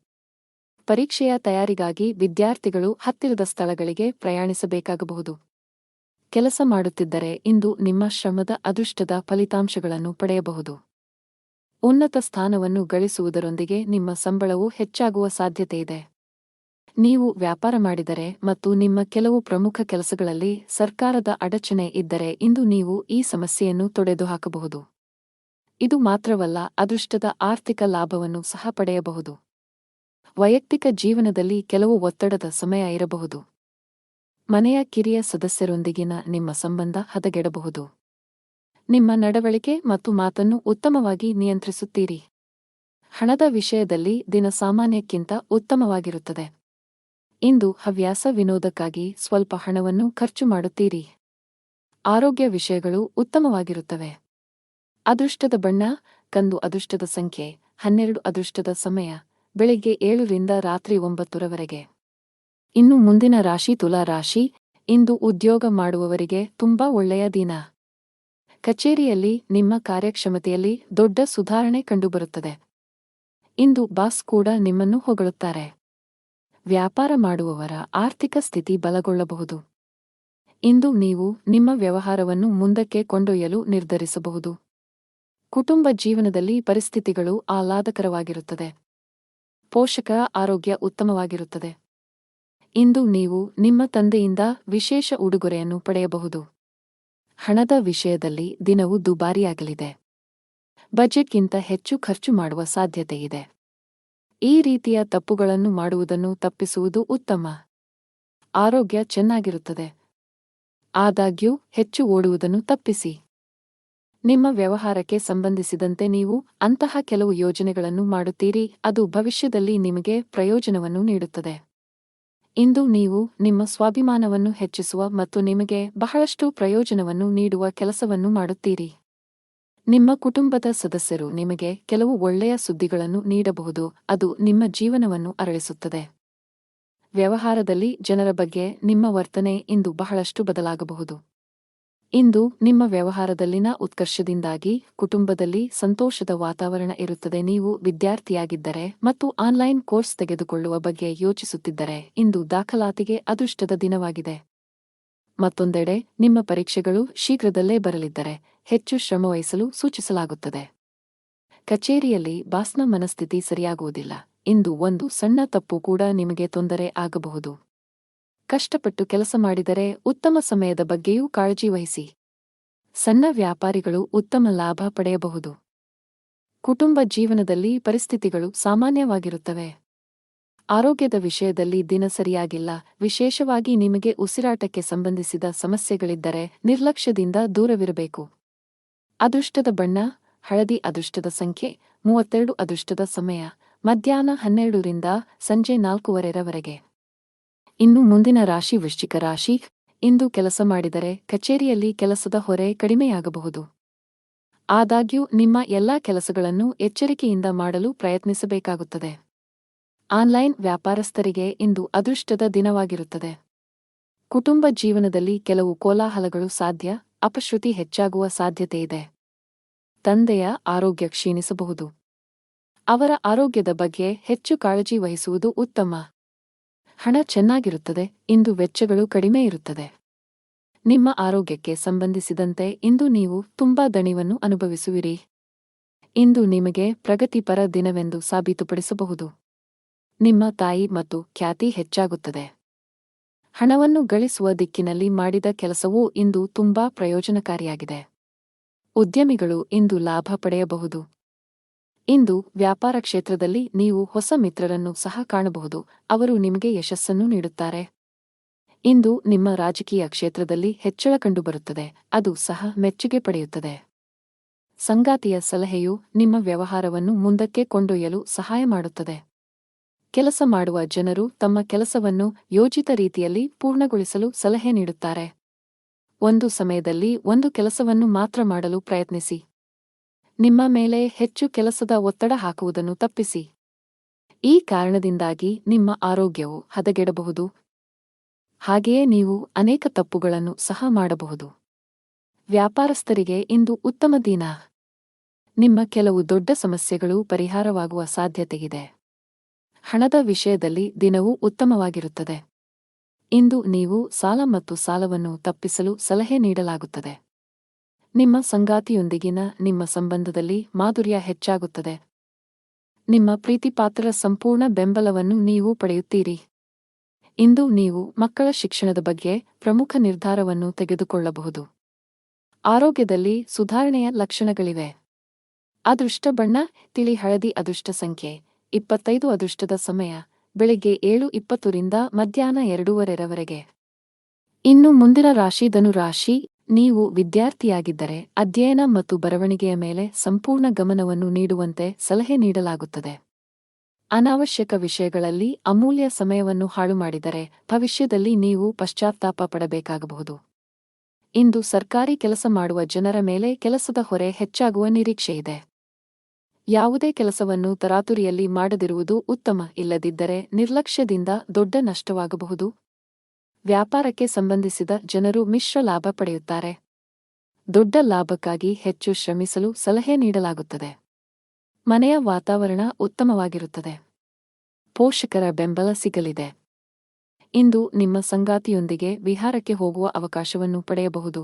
ಪರೀಕ್ಷೆಯ ತಯಾರಿಗಾಗಿ ವಿದ್ಯಾರ್ಥಿಗಳು ಹತ್ತಿರದ ಸ್ಥಳಗಳಿಗೆ ಪ್ರಯಾಣಿಸಬೇಕಾಗಬಹುದು. ಕೆಲಸ ಮಾಡುತ್ತಿದ್ದರೆ ಇಂದು ನಿಮ್ಮ ಶ್ರಮದ ಅದೃಷ್ಟದ ಫಲಿತಾಂಶಗಳನ್ನು ಪಡೆಯಬಹುದು. ಉನ್ನತ ಸ್ಥಾನವನ್ನು ಗಳಿಸುವುದರೊಂದಿಗೆ ನಿಮ್ಮ ಸಂಬಳವೂ ಹೆಚ್ಚಾಗುವ ಸಾಧ್ಯತೆಯಿದೆ. ನೀವು ವ್ಯಾಪಾರ ಮಾಡಿದರೆ ಮತ್ತು ನಿಮ್ಮ ಕೆಲವು ಪ್ರಮುಖ ಕೆಲಸಗಳಲ್ಲಿ ಸರ್ಕಾರದ ಅಡಚಣೆ ಇದ್ದರೆ ಇಂದು ನೀವು ಈ ಸಮಸ್ಯೆಯನ್ನು ತೊಡೆದುಹಾಕಬಹುದು. ಇದು ಮಾತ್ರವಲ್ಲ, ಅದೃಷ್ಟದ ಆರ್ಥಿಕ ಲಾಭವನ್ನು ಸಹ ಪಡೆಯಬಹುದು. ವೈಯಕ್ತಿಕ ಜೀವನದಲ್ಲಿ ಕೆಲವು ಒತ್ತಡದ ಸಮಯ ಇರಬಹುದು. ಮನೆಯ ಕಿರಿಯ ಸದಸ್ಯರೊಂದಿಗಿನ ನಿಮ್ಮ ಸಂಬಂಧ ಹದಗೆಡಬಹುದು. ನಿಮ್ಮ ನಡವಳಿಕೆ ಮತ್ತು ಮಾತನ್ನು ಉತ್ತಮವಾಗಿ ನಿಯಂತ್ರಿಸುತ್ತೀರಿ. ಹಣದ ವಿಷಯದಲ್ಲಿ ದಿನ ಸಾಮಾನ್ಯಕ್ಕಿಂತ ಉತ್ತಮವಾಗಿರುತ್ತದೆ. ಇಂದು ಹವ್ಯಾಸ ವಿನೋದಕ್ಕಾಗಿ ಸ್ವಲ್ಪ ಹಣವನ್ನು ಖರ್ಚು ಮಾಡುತ್ತೀರಿ. ಆರೋಗ್ಯ ವಿಷಯಗಳು ಉತ್ತಮವಾಗಿರುತ್ತವೆ. ಅದೃಷ್ಟದ ಬಣ್ಣ ಕಂದು. ಅದೃಷ್ಟದ ಸಂಖ್ಯೆ 12. ಅದೃಷ್ಟದ ಸಮಯ ಬೆಳಿಗ್ಗೆ 7 ರಿಂದ ರಾತ್ರಿ 9 ಇನ್ನು ಮುಂದಿನ ರಾಶಿ ತುಲಾ ರಾಶಿ. ಇಂದು ಉದ್ಯೋಗ ಮಾಡುವವರಿಗೆ ತುಂಬಾ ಒಳ್ಳೆಯ ದಿನ. ಕಚೇರಿಯಲ್ಲಿ ನಿಮ್ಮ ಕಾರ್ಯಕ್ಷಮತೆಯಲ್ಲಿ ದೊಡ್ಡ ಸುಧಾರಣೆ ಕಂಡುಬರುತ್ತದೆ. ಇಂದು ಬಾಸ್ ಕೂಡ ನಿಮ್ಮನ್ನು ಹೊಗಳುತ್ತಾರೆ. ವ್ಯಾಪಾರ ಮಾಡುವವರ ಆರ್ಥಿಕ ಸ್ಥಿತಿ ಬಲಗೊಳ್ಳಬಹುದು. ಇಂದು ನೀವು ನಿಮ್ಮ ವ್ಯವಹಾರವನ್ನು ಮುಂದಕ್ಕೆ ಕೊಂಡೊಯ್ಯಲು ನಿರ್ಧರಿಸಬಹುದು. ಕುಟುಂಬ ಜೀವನದಲ್ಲಿ ಪರಿಸ್ಥಿತಿಗಳು ಆಹ್ಲಾದಕರವಾಗಿರುತ್ತದೆ. ಪೋಷಕರ ಆರೋಗ್ಯ ಉತ್ತಮವಾಗಿರುತ್ತದೆ. ಇಂದು ನೀವು ನಿಮ್ಮ ತಂದೆಯಿಂದ ವಿಶೇಷ ಉಡುಗೊರೆಯನ್ನು ಪಡೆಯಬಹುದು. ಹಣದ ವಿಷಯದಲ್ಲಿ ದಿನವು ದುಬಾರಿಯಾಗಲಿದೆ. ಬಜೆಟ್ಗಿಂತ ಹೆಚ್ಚು ಖರ್ಚು ಮಾಡುವ ಸಾಧ್ಯತೆಯಿದೆ. ಈ ರೀತಿಯ ತಪ್ಪುಗಳನ್ನು ಮಾಡುವುದನ್ನು ತಪ್ಪಿಸುವುದು ಉತ್ತಮ. ಆರೋಗ್ಯ ಚೆನ್ನಾಗಿರುತ್ತದೆ. ಆದಾಗ್ಯೂ ಹೆಚ್ಚು ಓಡುವುದನ್ನು ತಪ್ಪಿಸಿ. ನಿಮ್ಮ ವ್ಯವಹಾರಕ್ಕೆ ಸಂಬಂಧಿಸಿದಂತೆ ನೀವು ಅಂತಹ ಕೆಲವು ಯೋಜನೆಗಳನ್ನು ಮಾಡುತ್ತೀರಿ, ಅದು ಭವಿಷ್ಯದಲ್ಲಿ ನಿಮಗೆ ಪ್ರಯೋಜನವನ್ನು ನೀಡುತ್ತದೆ. ಇಂದು ನೀವು ನಿಮ್ಮ ಸ್ವಾಭಿಮಾನವನ್ನು ಹೆಚ್ಚಿಸುವ ಮತ್ತು ನಿಮಗೆ ಬಹಳಷ್ಟು ಪ್ರಯೋಜನವನ್ನು ನೀಡುವ ಕೆಲಸವನ್ನು ಮಾಡುತ್ತೀರಿ. ನಿಮ್ಮ ಕುಟುಂಬದ ಸದಸ್ಯರು ನಿಮಗೆ ಕೆಲವು ಒಳ್ಳೆಯ ಸುದ್ದಿಗಳನ್ನು ನೀಡಬಹುದು, ಅದು ನಿಮ್ಮ ಜೀವನವನ್ನು ಅರಳಿಸುತ್ತದೆ. ವ್ಯವಹಾರದಲ್ಲಿ ಜನರ ಬಗ್ಗೆ ನಿಮ್ಮ ವರ್ತನೆ ಇಂದು ಬಹಳಷ್ಟು ಬದಲಾಗಬಹುದು. ಇಂದು ನಿಮ್ಮ ವ್ಯವಹಾರದಲ್ಲಿನ ಉತ್ಕರ್ಷದಿಂದಾಗಿ ಕುಟುಂಬದಲ್ಲಿ ಸಂತೋಷದ ವಾತಾವರಣ ಇರುತ್ತದೆ. ನೀವು ವಿದ್ಯಾರ್ಥಿಯಾಗಿದ್ದರೆ ಮತ್ತು ಆನ್ಲೈನ್ ಕೋರ್ಸ್ ತೆಗೆದುಕೊಳ್ಳುವ ಬಗ್ಗೆ ಯೋಚಿಸುತ್ತಿದ್ದರೆ ಇಂದು ದಾಖಲಾತಿಗೆ ಅದೃಷ್ಟದ ದಿನವಾಗಿದೆ. ಮತ್ತೊಂದೆಡೆ ನಿಮ್ಮ ಪರೀಕ್ಷೆಗಳು ಶೀಘ್ರದಲ್ಲೇ ಬರಲಿದ್ದರೆ ಹೆಚ್ಚು ಶ್ರಮವಹಿಸಲು ಸೂಚಿಸಲಾಗುತ್ತದೆ. ಕಚೇರಿಯಲ್ಲಿ ಬಾಸ್ನ ಮನಸ್ಥಿತಿ ಸರಿಯಾಗುವುದಿಲ್ಲ. ಇಂದು ಒಂದು ಸಣ್ಣ ತಪ್ಪು ಕೂಡ ನಿಮಗೆ ತೊಂದರೆ ಆಗಬಹುದು. ಕಷ್ಟಪಟ್ಟು ಕೆಲಸ ಮಾಡಿದರೆ ಉತ್ತಮ ಸಮಯದ ಬಗ್ಗೆಯೂ ಕಾಳಜಿ ವಹಿಸಿ. ಸಣ್ಣ ವ್ಯಾಪಾರಿಗಳು ಉತ್ತಮ ಲಾಭ ಪಡೆಯಬಹುದು. ಕುಟುಂಬ ಜೀವನದಲ್ಲಿ ಪರಿಸ್ಥಿತಿಗಳು ಸಾಮಾನ್ಯವಾಗಿರುತ್ತವೆ. ಆರೋಗ್ಯದ ವಿಷಯದಲ್ಲಿ ದಿನ ಸರಿಯಾಗಿಲ್ಲ, ವಿಶೇಷವಾಗಿ ನಿಮಗೆ ಉಸಿರಾಟಕ್ಕೆ ಸಂಬಂಧಿಸಿದ ಸಮಸ್ಯೆಗಳಿದ್ದರೆ ನಿರ್ಲಕ್ಷ್ಯದಿಂದ ದೂರವಿರಬೇಕು. ಅದೃಷ್ಟದ ಬಣ್ಣ ಹಳದಿ. ಅದೃಷ್ಟದ ಸಂಖ್ಯೆ 32. ಅದೃಷ್ಟದ ಸಮಯ ಮಧ್ಯಾಹ್ನ 12 ರಿಂದ ಸಂಜೆ 4:15 ಇನ್ನು ಮುಂದಿನ ರಾಶಿ ವೃಶ್ಚಿಕ ರಾಶಿ. ಇಂದು ಕೆಲಸ ಮಾಡಿದರೆ ಕಚೇರಿಯಲ್ಲಿ ಕೆಲಸದ ಹೊರೆ ಕಡಿಮೆಯಾಗಬಹುದು. ಆದಾಗ್ಯೂ ನಿಮ್ಮ ಎಲ್ಲಾ ಕೆಲಸಗಳನ್ನು ಎಚ್ಚರಿಕೆಯಿಂದ ಮಾಡಲು ಪ್ರಯತ್ನಿಸಬೇಕಾಗುತ್ತದೆ. ಆನ್ಲೈನ್ ವ್ಯಾಪಾರಸ್ಥರಿಗೆ ಇಂದು ಅದೃಷ್ಟದ ದಿನವಾಗಿರುತ್ತದೆ. ಕುಟುಂಬ ಜೀವನದಲ್ಲಿ ಕೆಲವು ಕೋಲಾಹಲಗಳು ಸಾಧ್ಯ. ಅಪಶ್ರುತಿ ಹೆಚ್ಚಾಗುವ ಸಾಧ್ಯತೆಯಿದೆ. ತಂದೆಯ ಆರೋಗ್ಯ ಕ್ಷೀಣಿಸಬಹುದು. ಅವರ ಆರೋಗ್ಯದ ಬಗ್ಗೆ ಹೆಚ್ಚು ಕಾಳಜಿ ವಹಿಸುವುದು ಉತ್ತಮ. ಹಣ ಚೆನ್ನಾಗಿರುತ್ತದೆ. ಇಂದು ವೆಚ್ಚಗಳು ಕಡಿಮೆ ಇರುತ್ತದೆ. ನಿಮ್ಮ ಆರೋಗ್ಯಕ್ಕೆ ಸಂಬಂಧಿಸಿದಂತೆ ಇಂದು ನೀವು ತುಂಬಾ ದಣಿವನ್ನು ಅನುಭವಿಸುವಿರಿ. ಇಂದು ನಿಮಗೆ ಪ್ರಗತಿಪರ ದಿನವೆಂದು ಸಾಬೀತುಪಡಿಸಬಹುದು. ನಿಮ್ಮ ತಾಯಿ ಮತ್ತು ಖ್ಯಾತಿ ಹೆಚ್ಚಾಗುತ್ತದೆ. ಹಣವನ್ನು ಗಳಿಸುವ ದಿಕ್ಕಿನಲ್ಲಿ ಮಾಡಿದ ಕೆಲಸವೂ ಇಂದು ತುಂಬಾ ಪ್ರಯೋಜನಕಾರಿಯಾಗಿದೆ. ಉದ್ಯಮಿಗಳು ಇಂದು ಲಾಭ ಪಡೆಯಬಹುದು. ಇಂದು ವ್ಯಾಪಾರ ಕ್ಷೇತ್ರದಲ್ಲಿ ನೀವು ಹೊಸ ಮಿತ್ರರನ್ನು ಸಹ ಕಾಣಬಹುದು. ಅವರು ನಿಮಗೆ ಯಶಸ್ಸನ್ನು ನೀಡುತ್ತಾರೆ. ಇಂದು ನಿಮ್ಮ ರಾಜಕೀಯ ಕ್ಷೇತ್ರದಲ್ಲಿ ಹೆಚ್ಚಳ ಕಂಡುಬರುತ್ತದೆ. ಅದು ಸಹ ಮೆಚ್ಚುಗೆ ಪಡೆಯುತ್ತದೆ. ಸಂಗಾತಿಯ ಸಲಹೆಯು ನಿಮ್ಮ ವ್ಯವಹಾರವನ್ನು ಮುಂದಕ್ಕೆ ಕೊಂಡೊಯ್ಯಲು ಸಹಾಯ ಮಾಡುತ್ತದೆ. ಕೆಲಸ ಮಾಡುವ ಜನರು ತಮ್ಮ ಕೆಲಸವನ್ನು ಯೋಜಿತ ರೀತಿಯಲ್ಲಿ ಪೂರ್ಣಗೊಳಿಸಲು ಸಲಹೆ ನೀಡುತ್ತಾರೆ. ಒಂದು ಸಮಯದಲ್ಲಿ ಒಂದು ಕೆಲಸವನ್ನು ಮಾತ್ರ ಮಾಡಲು ಪ್ರಯತ್ನಿಸಿ. ನಿಮ್ಮ ಮೇಲೆ ಹೆಚ್ಚು ಕೆಲಸದ ಒತ್ತಡ ಹಾಕುವುದನ್ನು ತಪ್ಪಿಸಿ. ಈ ಕಾರಣದಿಂದಾಗಿ ನಿಮ್ಮ ಆರೋಗ್ಯವು ಹದಗೆಡಬಹುದು. ಹಾಗೆಯೇ ನೀವು ಅನೇಕ ತಪ್ಪುಗಳನ್ನು ಸಹ ಮಾಡಬಹುದು. ವ್ಯಾಪಾರಸ್ಥರಿಗೆ ಇಂದು ಉತ್ತಮ ದಿನ. ನಿಮ್ಮ ಕೆಲವು ದೊಡ್ಡ ಸಮಸ್ಯೆಗಳು ಪರಿಹಾರವಾಗುವ ಸಾಧ್ಯತೆಯಿದೆ. ಹಣದ ವಿಷಯದಲ್ಲಿ ದಿನವೂ ಉತ್ತಮವಾಗಿರುತ್ತದೆ. ಇಂದು ನೀವು ಸಾಲ ಮತ್ತು ಸಾಲವನ್ನು ತಪ್ಪಿಸಲು ಸಲಹೆ ನೀಡಲಾಗುತ್ತದೆ. ನಿಮ್ಮ ಸಂಗಾತಿಯೊಂದಿಗಿನ ನಿಮ್ಮ ಸಂಬಂಧದಲ್ಲಿ ಮಾಧುರ್ಯ ಹೆಚ್ಚಾಗುತ್ತದೆ. ನಿಮ್ಮ ಪ್ರೀತಿಪಾತ್ರರ ಸಂಪೂರ್ಣ ಬೆಂಬಲವನ್ನು ನೀವು ಪಡೆಯುತ್ತೀರಿ. ಇಂದು ನೀವು ಮಕ್ಕಳ ಶಿಕ್ಷಣದ ಬಗ್ಗೆ ಪ್ರಮುಖ ನಿರ್ಧಾರವನ್ನು ತೆಗೆದುಕೊಳ್ಳಬಹುದು. ಆರೋಗ್ಯದಲ್ಲಿ ಸುಧಾರಣೆಯ ಲಕ್ಷಣಗಳಿವೆ. ಅದೃಷ್ಟ ಬಣ್ಣ ತಿಳಿ ಹಳದಿ. ಅದೃಷ್ಟ ಸಂಖ್ಯೆ 25. ಅದೃಷ್ಟದ ಸಮಯ ಬೆಳಿಗ್ಗೆ 7:20 ರಿಂದ ಮಧ್ಯಾಹ್ನ 2:15 ಇನ್ನು ಮುಂದಿನ ರಾಶಿ ಧನು ರಾಶಿ. ನೀವು ವಿದ್ಯಾರ್ಥಿಯಾಗಿದ್ದರೆ ಅಧ್ಯಯನ ಮತ್ತು ಬರವಣಿಗೆಯ ಮೇಲೆ ಸಂಪೂರ್ಣ ಗಮನವನ್ನು ನೀಡುವಂತೆ ಸಲಹೆ ನೀಡಲಾಗುತ್ತದೆ. ಅನಾವಶ್ಯಕ ವಿಷಯಗಳಲ್ಲಿ ಅಮೂಲ್ಯ ಸಮಯವನ್ನು ಹಾಳುಮಾಡಿದರೆ ಭವಿಷ್ಯದಲ್ಲಿ ನೀವು ಪಶ್ಚಾತ್ತಾಪ ಪಡಬೇಕಾಗಬಹುದು. ಇಂದು ಸರ್ಕಾರಿ ಕೆಲಸ ಮಾಡುವ ಜನರ ಮೇಲೆ ಕೆಲಸದ ಹೊರೆ ಹೆಚ್ಚಾಗುವ ನಿರೀಕ್ಷೆಯಿದೆ. ಯಾವುದೇ ಕೆಲಸವನ್ನು ತರಾತುರಿಯಲ್ಲಿ ಮಾಡದಿರುವುದು ಉತ್ತಮ. ಇಲ್ಲದಿದ್ದರೆ ನಿರ್ಲಕ್ಷ್ಯದಿಂದ ದೊಡ್ಡ ನಷ್ಟವಾಗಬಹುದು. ವ್ಯಾಪಾರಕ್ಕೆ ಸಂಬಂಧಿಸಿದ ಜನರು ಮಿಶ್ರ ಲಾಭ ಪಡೆಯುತ್ತಾರೆ. ದೊಡ್ಡ ಲಾಭಕ್ಕಾಗಿ ಹೆಚ್ಚು ಶ್ರಮಿಸಲು ಸಲಹೆ ನೀಡಲಾಗುತ್ತದೆ. ಮನೆಯ ವಾತಾವರಣ ಉತ್ತಮವಾಗಿರುತ್ತದೆ. ಪೋಷಕರ ಬೆಂಬಲ ಸಿಗಲಿದೆ. ಇಂದು ನಿಮ್ಮ ಸಂಗಾತಿಯೊಂದಿಗೆ ವಿಹಾರಕ್ಕೆ ಹೋಗುವ ಅವಕಾಶವನ್ನು ಪಡೆಯಬಹುದು.